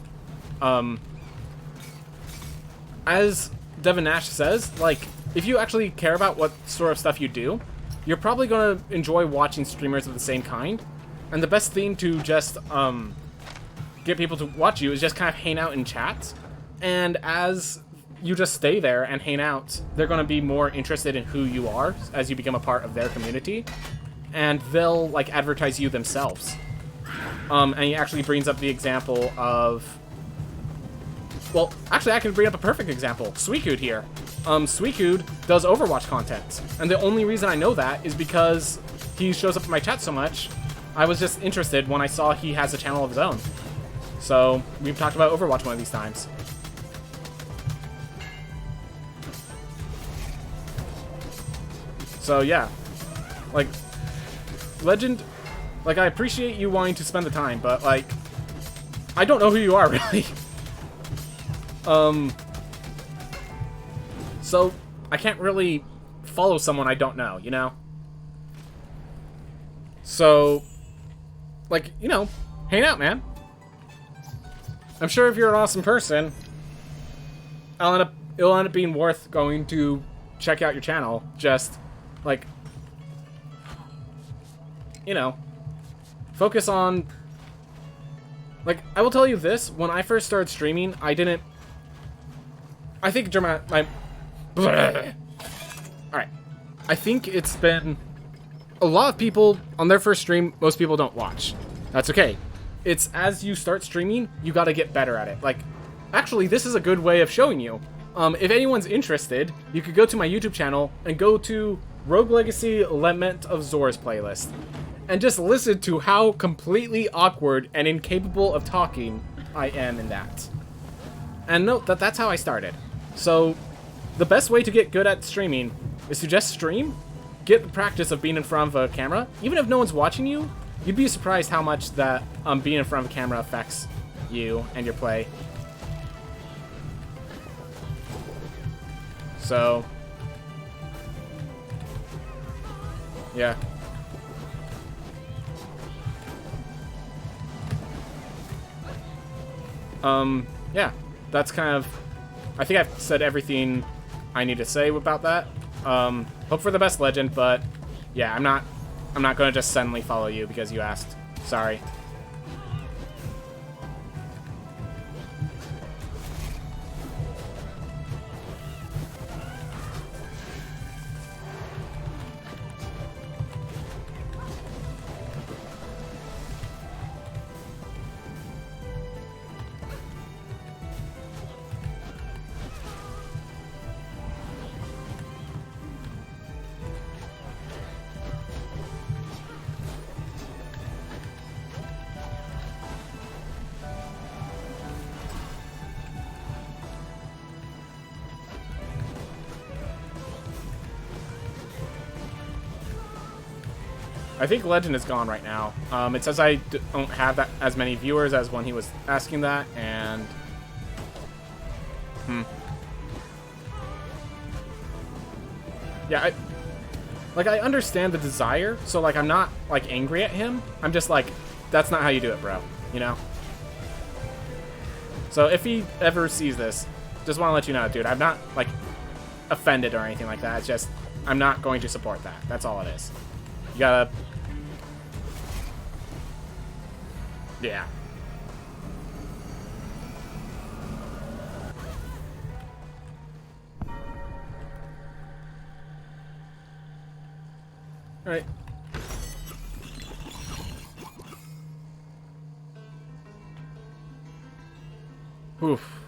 as Devin Nash says, like, if you actually care about what sort of stuff you do, you're probably going to enjoy watching streamers of the same kind. And the best thing to just, get people to watch you is just kind of hang out in chats. And as you just stay there and hang out, they're going to be more interested in who you are as you become a part of their community. And they'll, like, advertise you themselves. And he actually brings up the example of... Well, actually, I can bring up a perfect example. Suicune here. Suicune does Overwatch content. And the only reason I know that is because he shows up in my chat so much. I was just interested when I saw he has a channel of his own. So, we've talked about Overwatch one of these times. So, yeah. Like, Legend... Like, I appreciate you wanting to spend the time, but, like... I don't know who you are, really. So, I can't really follow someone I don't know, you know? So... Like, you know, hang out, man. I'm sure if you're an awesome person, it'll end up being worth going to check out your channel. Just, like, you know, focus on, like, I will tell you this, when I first started streaming, I think alright, I think it's been, a lot of people, on their first stream, most people don't watch. That's okay. It's as you start streaming, you gotta get better at it. Like, actually, this is a good way of showing you. If anyone's interested, you could go to my YouTube channel and go to Rogue Legacy Lament of Zor's playlist. And just listen to how completely awkward and incapable of talking I am in that. And note that that's how I started. So, the best way to get good at streaming is to just stream, get the practice of being in front of a camera. Even if no one's watching you, you'd be surprised how much that being in front of a camera affects you and your play. So, yeah. Yeah, that's kind of, I think I've said everything I need to say about that. Hope for the best, Legend, but yeah, I'm not gonna just suddenly follow you because you asked. Sorry. I think Legend is gone right now. It says I don't have that as many viewers as when he was asking that, and... Yeah, I understand the desire, so, like, I'm not, like, angry at him. I'm just like, that's not how you do it, bro, you know? So if he ever sees this, just want to let you know, dude, I'm not, like, offended or anything like that. It's just, I'm not going to support that. That's all it is. You gotta... Yeah. Alright. Oof.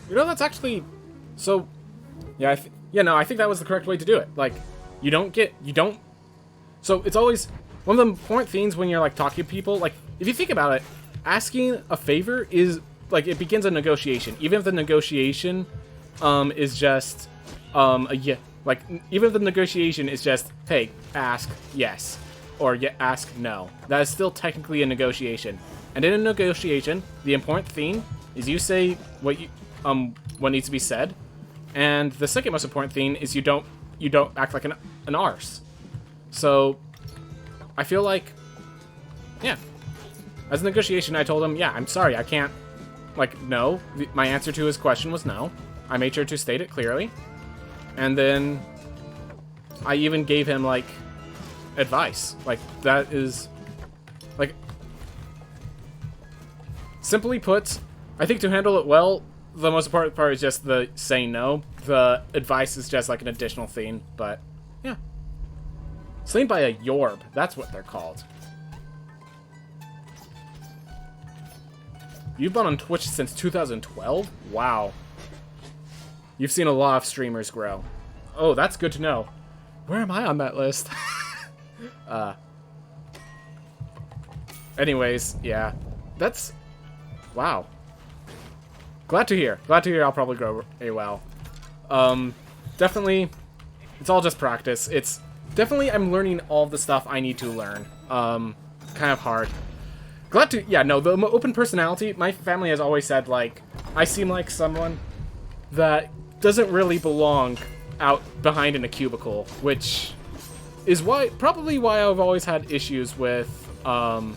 You know, that's actually... So... Yeah, no, I think that was the correct way to do it. Like, you don't... So, it's always... One of the important things when you're, like, talking to people, like, if you think about it, asking a favor is... Like, it begins a negotiation. Even if the negotiation is just yeah, like, even if the negotiation is just, hey, ask yes, or ask no, that is still technically a negotiation. And in a negotiation, the important thing is you say what needs to be said, and the second most important thing is you don't act like an arse. So I feel like, yeah, as a negotiation, I told him, yeah, I'm sorry, I can't. Like, no. My answer to his question was no. I made sure to state it clearly. And then I even gave him, like, advice. Like, that is... Like... Simply put, I think to handle it well, the most important part is just the saying no. The advice is just, like, an additional thing. But, yeah. Slain by a Yorb. That's what they're called. You've been on Twitch since 2012? Wow. You've seen a lot of streamers grow. Oh, that's good to know. Where am I on that list? Anyways, yeah. That's... Wow. Glad to hear. Glad to hear I'll probably grow well. Definitely, it's all just practice. It's... Definitely, I'm learning all the stuff I need to learn. Kind of hard. Glad to, yeah, no, the open personality, my family has always said, like, I seem like someone that doesn't really belong out behind in a cubicle, which is probably why I've always had issues with, oh.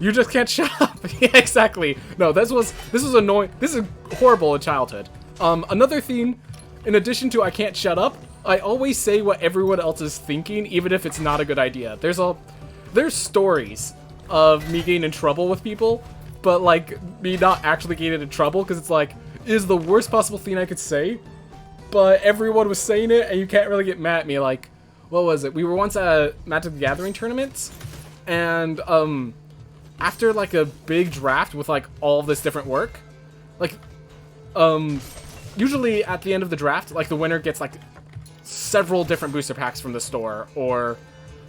You just can't shut up. Yeah, exactly. No, this was annoying. This is horrible in childhood. Another thing, in addition to I can't shut up, I always say what everyone else is thinking, even if it's not a good idea. There's stories of me getting in trouble with people, but, like, me not actually getting in trouble, because it's like, it is the worst possible thing I could say, but everyone was saying it, and you can't really get mad at me. Like, what was it? We were once at Magic the Gathering tournaments, and, after, like, a big draft with, like, all this different work, like, usually at the end of the draft, like, the winner gets, like, several different booster packs from the store, or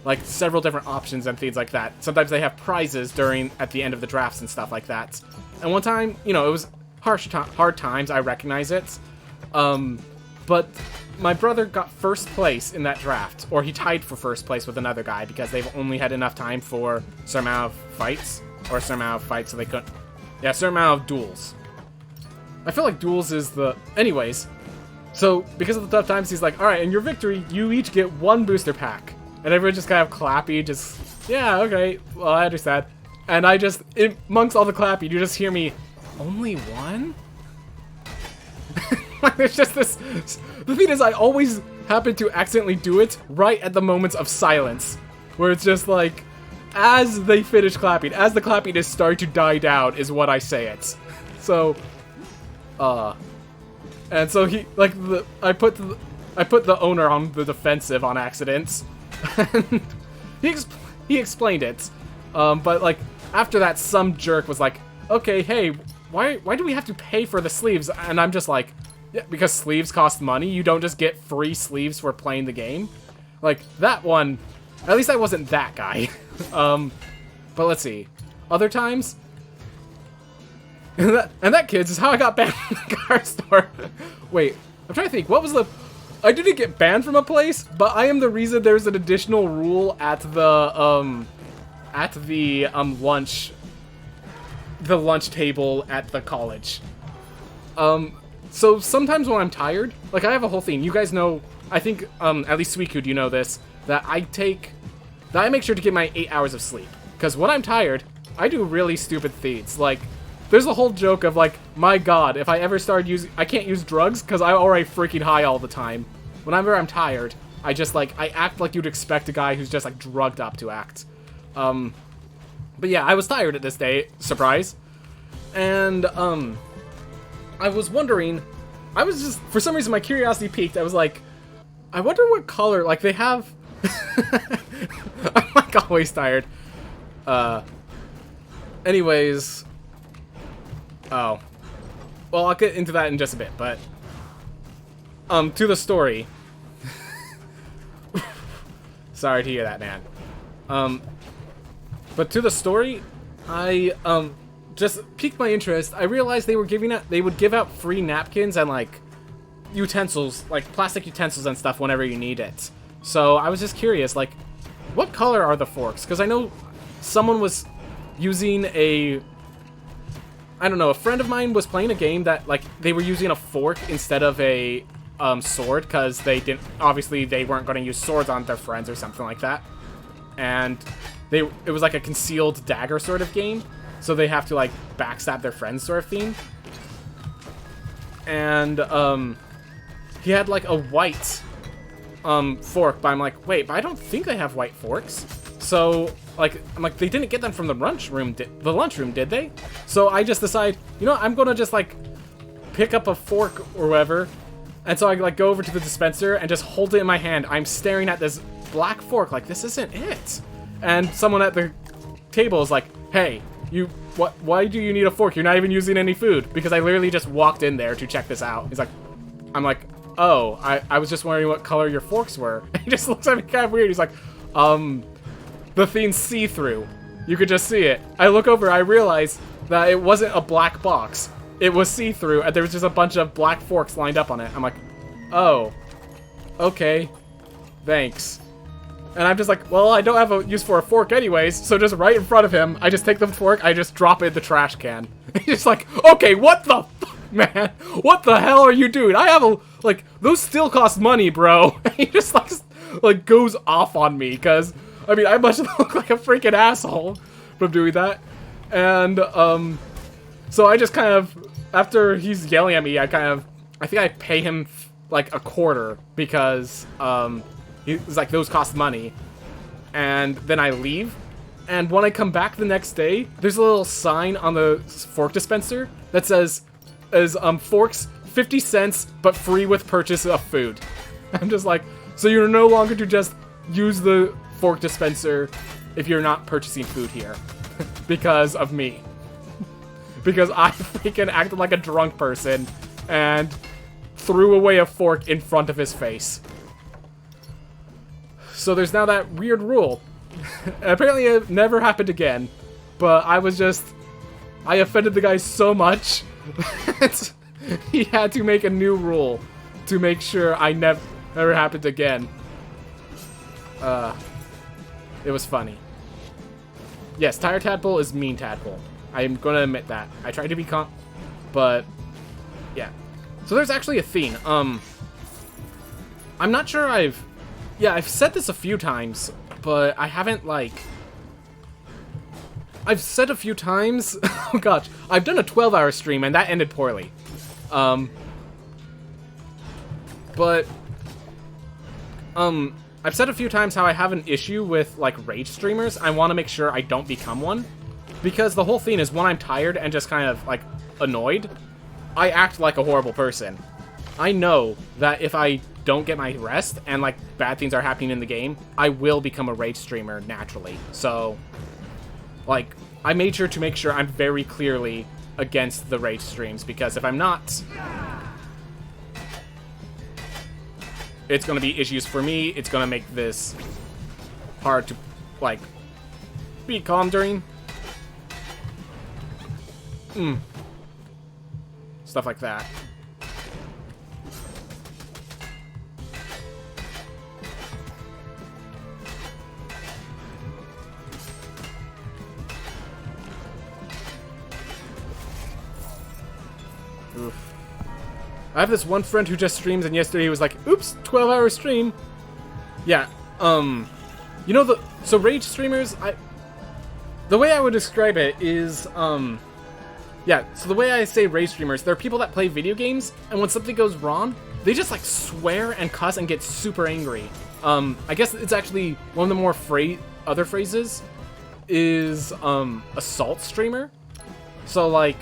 like several different options and things like that. Sometimes they have prizes at the end of the drafts and stuff like that. And one time, you know, it was hard times, I recognize it. But my brother got first place in that draft, or he tied for first place with another guy because they've only had enough time for a certain amount of fights, or a certain amount of fights so they couldn't... Yeah, a certain amount of duels. I feel like duels is the... Anyways. So, because of the tough times, he's like, alright, in your victory, you each get one booster pack. And everyone just kind of clappy, just, yeah, okay, well, I understand. And I just, amongst all the clappy, you just hear me, only one? There's just this, the thing is, I always happen to accidentally do it right at the moments of silence. Where it's just like, as they finish clapping, as the clapping is starting to die down, is what I say it. So, and so he, like, I put the owner on the defensive on accident, and he explained it, but like after that, some jerk was like, okay, hey, why do we have to pay for the sleeves? And I'm just like, yeah, because sleeves cost money. You don't just get free sleeves for playing the game. Like that one, at least I wasn't that guy. But let's see. other times. And that, kids, is how I got banned from the car store. Wait, I'm trying to think. What was the... I didn't get banned from a place, but I am the reason there's an additional rule at the lunch table at the college. So sometimes when I'm tired, like I have a whole thing. You guys know, I think, at least Suicune, you know this, that I make sure to get my 8 hours of sleep. Because when I'm tired, I do really stupid things. Like, there's a whole joke of like, my god, if I ever started using... I can't use drugs because I'm already freaking high all the time. Whenever I'm tired, I just like... I act like you'd expect a guy who's just like drugged up to act. But yeah, I was tired at this day. Surprise. And, I was wondering... I was just... For some reason, my curiosity piqued. I was like... I wonder what color... Like, they have... I'm like always tired. Anyways... Oh. Well, I'll get into that in just a bit, but... to the story. Sorry to hear that, man. But to the story, I, just piqued my interest. I realized they would give out free napkins and, like, utensils, like, plastic utensils and stuff whenever you need it. So, I was just curious, like, what color are the forks? Because I know someone was using a... I don't know, a friend of mine was playing a game that, like, they were using a fork instead of a sword, because they didn't, obviously they weren't going to use swords on their friends or something like that. And it was like a concealed dagger sort of game, so they have to, like, backstab their friends sort of theme. And, he had, like, a white, fork, but I'm like, wait, but I don't think they have white forks. So... Like, I'm like, they didn't get them from the lunchroom, did they? So I just decide, you know what, I'm gonna just, like, pick up a fork or whatever. And so I, like, go over to the dispenser and just hold it in my hand. I'm staring at this black fork, like, this isn't it. And someone at the table is like, hey, why do you need a fork? You're not even using any food. Because I literally just walked in there to check this out. He's like, I'm like, oh, I was just wondering what color your forks were. And he just looks at me kind of weird. He's like, the thing's see-through. You could just see it. I look over, I realize that it wasn't a black box. It was see-through, and there was just a bunch of black forks lined up on it. I'm like, oh, okay, thanks. And I'm just like, well, I don't have a use for a fork anyways, so just right in front of him, I just take the fork, I just drop it in the trash can. He's just like, okay, what the fuck, man? What the hell are you doing? I have a, like, those still cost money, bro. And he just, like goes off on me, because... I mean, I must look like a freaking asshole from doing that. And, so I just kind of, after he's yelling at me, I think I pay him, like, a quarter because, he's like, those cost money. And then I leave. And when I come back the next day, there's a little sign on the fork dispenser that says, forks, 50 cents, but free with purchase of food. I'm just like, so you're no longer to just use the fork dispenser if you're not purchasing food here. Because of me. Because I freaking acted like a drunk person and threw away a fork in front of his face. So there's now that weird rule. Apparently it never happened again, but I offended the guy so much that he had to make a new rule to make sure I never happened again. It was funny. Yes, Tire Tadpole is mean Tadpole. I'm gonna admit that. I tried to be but yeah. So there's actually a theme. I'm not sure I've said this a few times, but I haven't, like... I've said a few times... Oh gosh, I've done a 12-hour stream and that ended poorly. I've said a few times how I have an issue with, like, rage streamers. I want to make sure I don't become one. Because the whole thing is when I'm tired and just kind of, like, annoyed, I act like a horrible person. I know that if I don't get my rest and, like, bad things are happening in the game, I will become a rage streamer naturally. So, like, I made sure to make sure I'm very clearly against the rage streams. Because if I'm not... it's gonna be issues for me. It's gonna make this hard to, like, be calm during. Stuff like that. Oof. I have this one friend who just streams, and yesterday he was like, oops, 12-hour stream. Yeah, you know, so rage streamers, the way I would describe it is, yeah, so the way I say rage streamers, they're people that play video games, and when something goes wrong, they just, like, swear and cuss and get super angry. I guess it's actually one of the more other phrases is, assault streamer. So, like,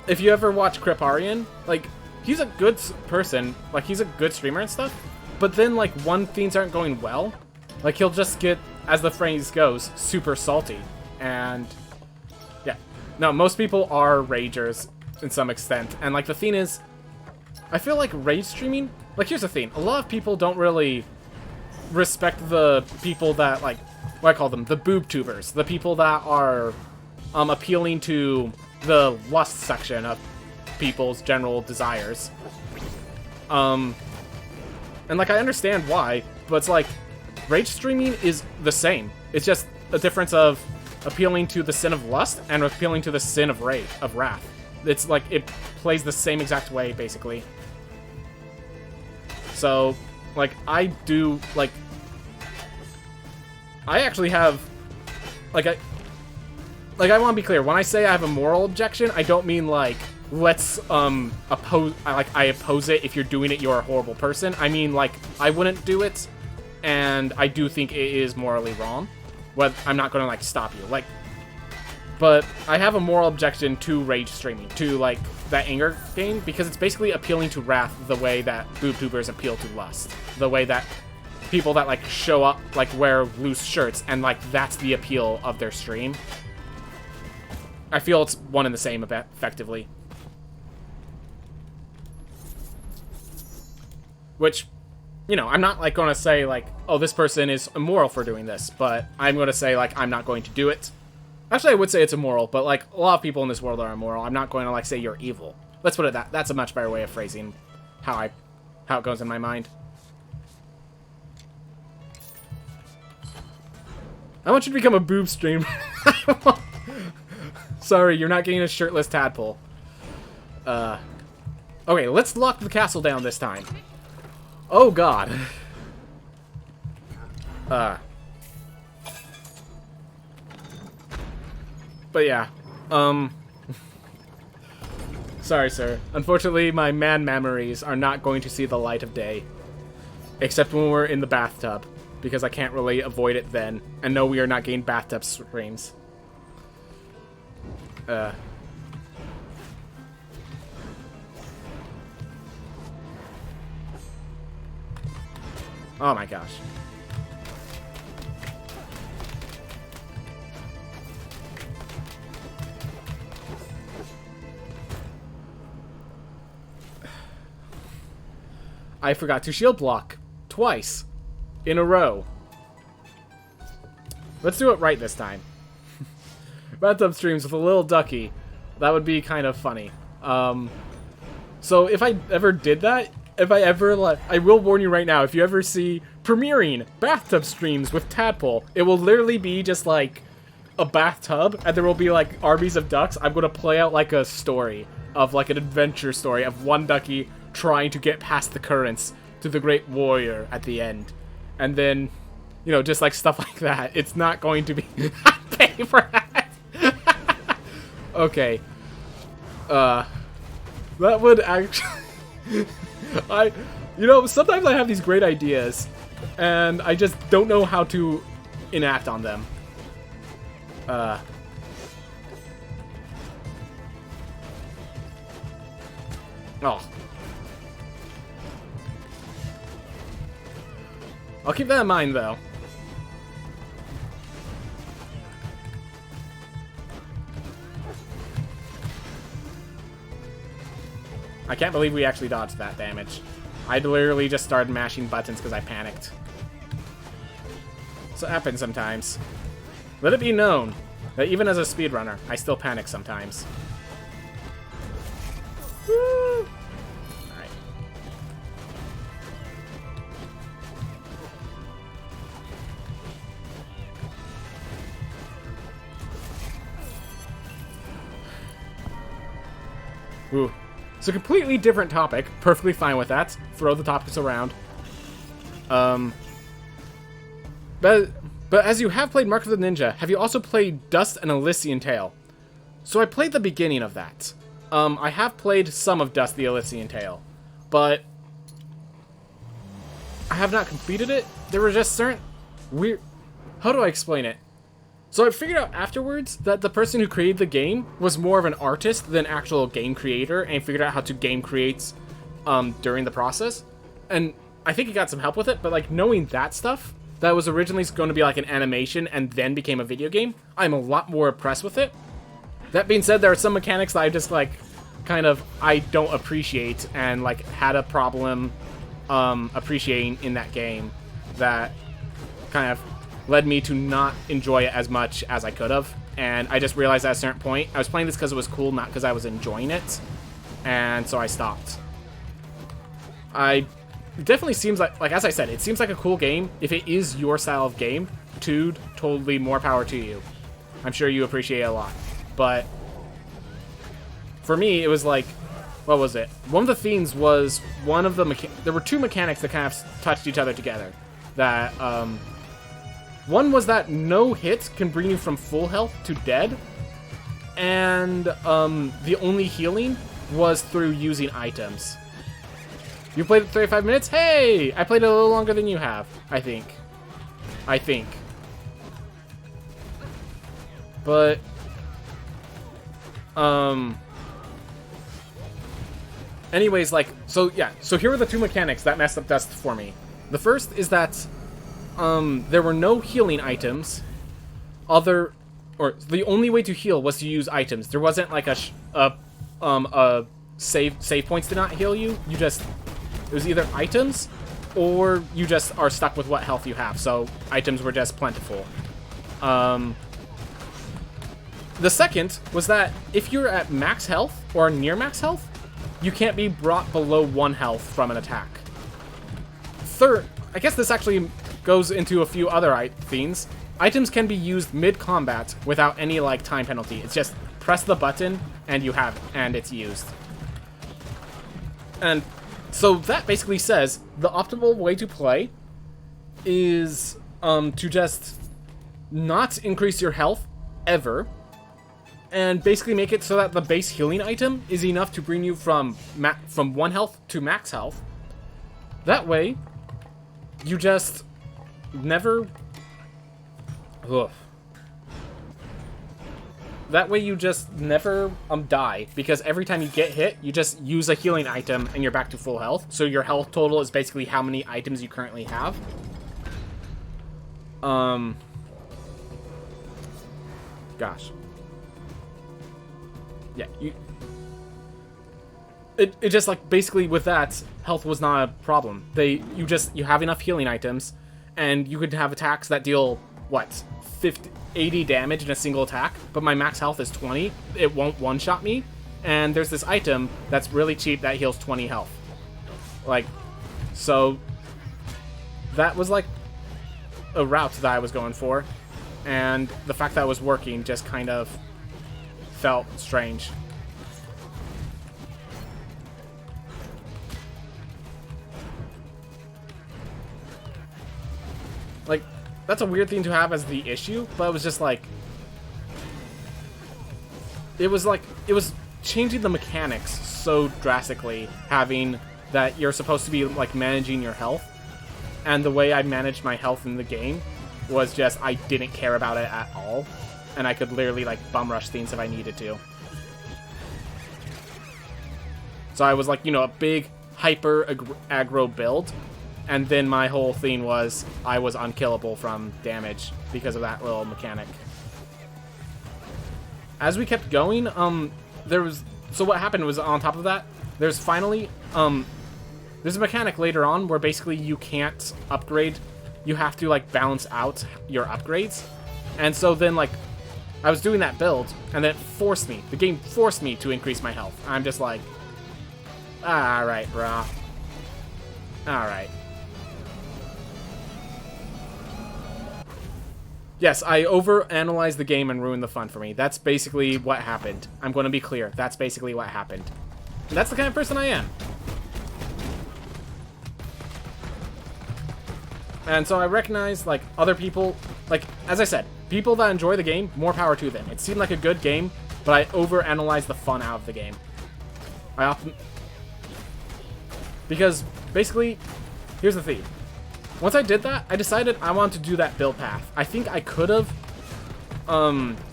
if you ever watch Kriparian, like, he's a good person, like, he's a good streamer and stuff, but then, like, when things aren't going well, like, he'll just get, as the phrase goes, super salty. And, yeah. No, most people are ragers in some extent. And, like, the thing is, I feel like rage streaming, like, here's the thing. A lot of people don't really respect the people that, like, what I call them, the boob tubers. The people that are appealing to the lust section of people's general desires. And, like, I understand why, but it's like, rage streaming is the same. It's just a difference of appealing to the sin of lust and appealing to the sin of rage, of wrath. It's like, it plays the same exact way, basically. So, like, I do, like, I actually have, like, I want to be clear, when I say I have a moral objection, I don't mean, like, let's, I oppose it. If you're doing it, you're a horrible person. I mean, like, I wouldn't do it, and I do think it is morally wrong. Well, I'm not gonna, like, stop you. Like, but I have a moral objection to rage streaming, to, like, that anger game, because it's basically appealing to wrath the way that boob tubers appeal to lust. The way that people that, like, show up, like, wear loose shirts, and, like, that's the appeal of their stream. I feel it's one and the same, effectively. Which, you know, I'm not, like, going to say, like, oh, this person is immoral for doing this, but I'm going to say, like, I'm not going to do it. Actually, I would say it's immoral, but, like, a lot of people in this world are immoral. I'm not going to, like, say you're evil. Let's put it that. That's a much better way of phrasing how it goes in my mind. I want you to become a boob streamer. Sorry, you're not getting a shirtless tadpole. Okay, let's lock the castle down this time. Oh, God. But yeah, sorry, sir. Unfortunately, my man memories are not going to see the light of day. Except when we're in the bathtub, because I can't really avoid it then. And no, we are not getting bathtub streams. Oh my gosh. I forgot to shield block twice in a row. Let's do it right this time. Bathtub streams with a little ducky. That would be kind of funny. So if I ever did that, if I ever, like, I will warn you right now, if you ever see premiering bathtub streams with Tadpole, it will literally be just, like, a bathtub, and there will be, like, armies of ducks. I'm gonna play out, like, a story of, like, an adventure story of one ducky trying to get past the currents to the great warrior at the end. And then, you know, just, like, stuff like that. It's not going to be... pay for that! Okay. That would actually... You know, sometimes I have these great ideas, and I just don't know how to enact on them. Oh. I'll keep that in mind, though. I can't believe we actually dodged that damage. I literally just started mashing buttons because I panicked. So it happens sometimes. Let it be known, that even as a speedrunner, I still panic sometimes. Woo! Alright. Ooh. It's a completely different topic. Perfectly fine with that. Throw the topics around. But as you have played Mark of the Ninja, have you also played Dust and Elysian Tale? So I played the beginning of that. I have played some of Dust the Elysian Tale, but I have not completed it. There were just certain weird... How do I explain it? So I figured out afterwards that the person who created the game was more of an artist than actual game creator, and figured out how to game create during the process. And I think he got some help with it, but like knowing that stuff, that was originally going to be like an animation and then became a video game, I'm a lot more impressed with it. That being said, there are some mechanics that I just like I don't appreciate and like had a problem appreciating in that game that kind of led me to not enjoy it as much as I could have. And I just realized at a certain point, I was playing this because it was cool, not because I was enjoying it. And so I stopped. It definitely seems like as I said, it seems like a cool game. If it is your style of game, dude, totally more power to you. I'm sure you appreciate it a lot. But for me, it was like, what was it? One of the themes was one of the there were two mechanics that kind of touched each other together. That one was that no hit can bring you from full health to dead, and the only healing was through using items. You played it 35 minutes? Hey! I played it a little longer than you have, I think. But, anyways, like, so yeah, so here are the two mechanics that messed up Dust for me. The first is that, there were no healing items, the only way to heal was to use items. There wasn't like a save points did not heal you. It was either items, or you just are stuck with what health you have, so items were just plentiful. The second was that if you're at max health, or near max health, you can't be brought below 1 health from an attack. Third, I guess this actually goes into a few other themes. Items can be used mid-combat without any, like, time penalty. It's just press the button, and you have it, and it's used. And so that basically says the optimal way to play is to just not increase your health ever, and basically make it so that the base healing item is enough to bring you from 1 health to max health. That way, you just never... Ugh. That way you just never die, because every time you get hit, you just use a healing item and you're back to full health. So your health total is basically how many items you currently have. Gosh. Yeah, it just, like, basically with that, health was not a problem. You have enough healing items, and you could have attacks that deal, what, 80 damage in a single attack, but my max health is 20. It won't one-shot me, and there's this item that's really cheap that heals 20 health. Like, so that was, like, a route that I was going for, and the fact that it was working just kind of felt strange. Like, that's a weird thing to have as the issue, but it was just like... It was changing the mechanics so drastically, having that you're supposed to be, like, managing your health. And the way I managed my health in the game was just, I didn't care about it at all. And I could literally, like, bum rush things if I needed to. So I was, like, you know, a big, hyper aggro build. And then my whole thing was, I was unkillable from damage because of that little mechanic. As we kept going, so what happened was, on top of that, there's finally, there's a mechanic later on where basically you can't upgrade. You have to, like, balance out your upgrades. And so then, like, I was doing that build, and then it forced me. The game forced me to increase my health. I'm just like, alright, brah. Alright. Yes, I overanalyzed the game and ruined the fun for me. That's basically what happened. I'm going to be clear. That's basically what happened. And that's the kind of person I am. And so I recognize, like, other people, like, as I said, people that enjoy the game, more power to them. It seemed like a good game, but I overanalyzed the fun out of the game. I often... Because, basically, here's the thing. Once I did that, I decided I wanted to do that build path. I think I could have,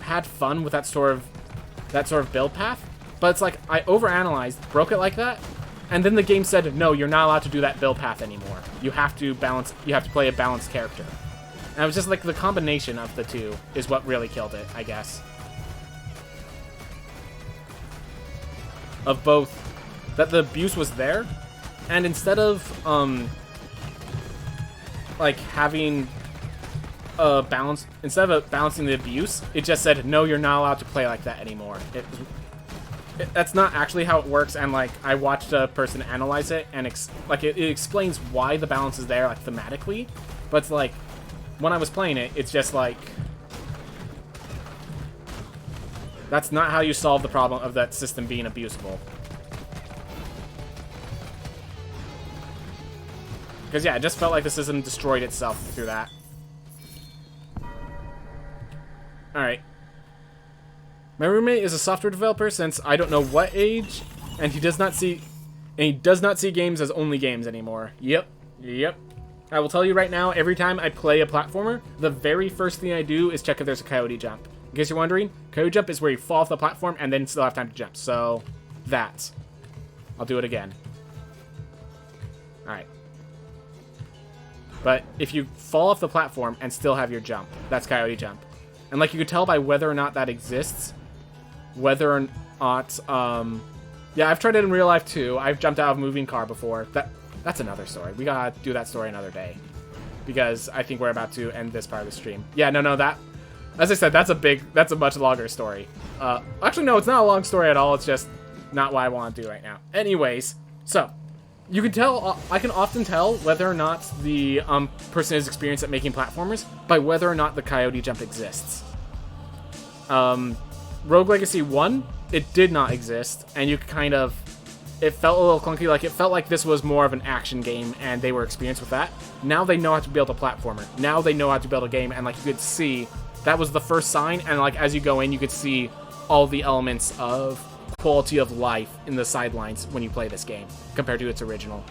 had fun with that sort of build path, but it's like, I overanalyzed, broke it like that, and then the game said, no, you're not allowed to do that build path anymore. You have to play a balanced character. And it was just like the combination of the two is what really killed it, I guess. Of both, that the abuse was there, and instead of, like, having a balance, instead of balancing the abuse, it just said, no, you're not allowed to play like that anymore. That's not actually how it works, and, like, I watched a person analyze it, and, it explains why the balance is there, like, thematically, but it's like, when I was playing it, it's just like, that's not how you solve the problem of that system being abusable. Because, yeah, it just felt like the system destroyed itself through that. Alright. My roommate is a software developer since I don't know what age, and he does not see games as only games anymore. Yep. I will tell you right now, every time I play a platformer, the very first thing I do is check if there's a coyote jump. In case you're wondering, coyote jump is where you fall off the platform and then still have time to jump. So, that. I'll do it again. Alright. But if you fall off the platform and still have your jump, that's coyote jump. And like you could tell by whether or not that exists, whether or not, yeah, I've tried it in real life too. I've jumped out of a moving car before. That's another story. We gotta do that story another day. Because I think we're about to end this part of the stream. Yeah, no, that, as I said, that's a much longer story. Actually, no, it's not a long story at all. It's just not what I want to do right now. Anyways, so, you can tell, I can often tell whether or not the person is experienced at making platformers by whether or not the coyote jump exists. Rogue Legacy 1, it did not exist, and you could kind of, it felt a little clunky, like it felt like this was more of an action game and they were experienced with that. Now they know how to build a platformer. Now they know how to build a game, and like you could see, that was the first sign, and like as you go in, you could see all the elements of quality of life in the sidelines when you play this game compared to its original.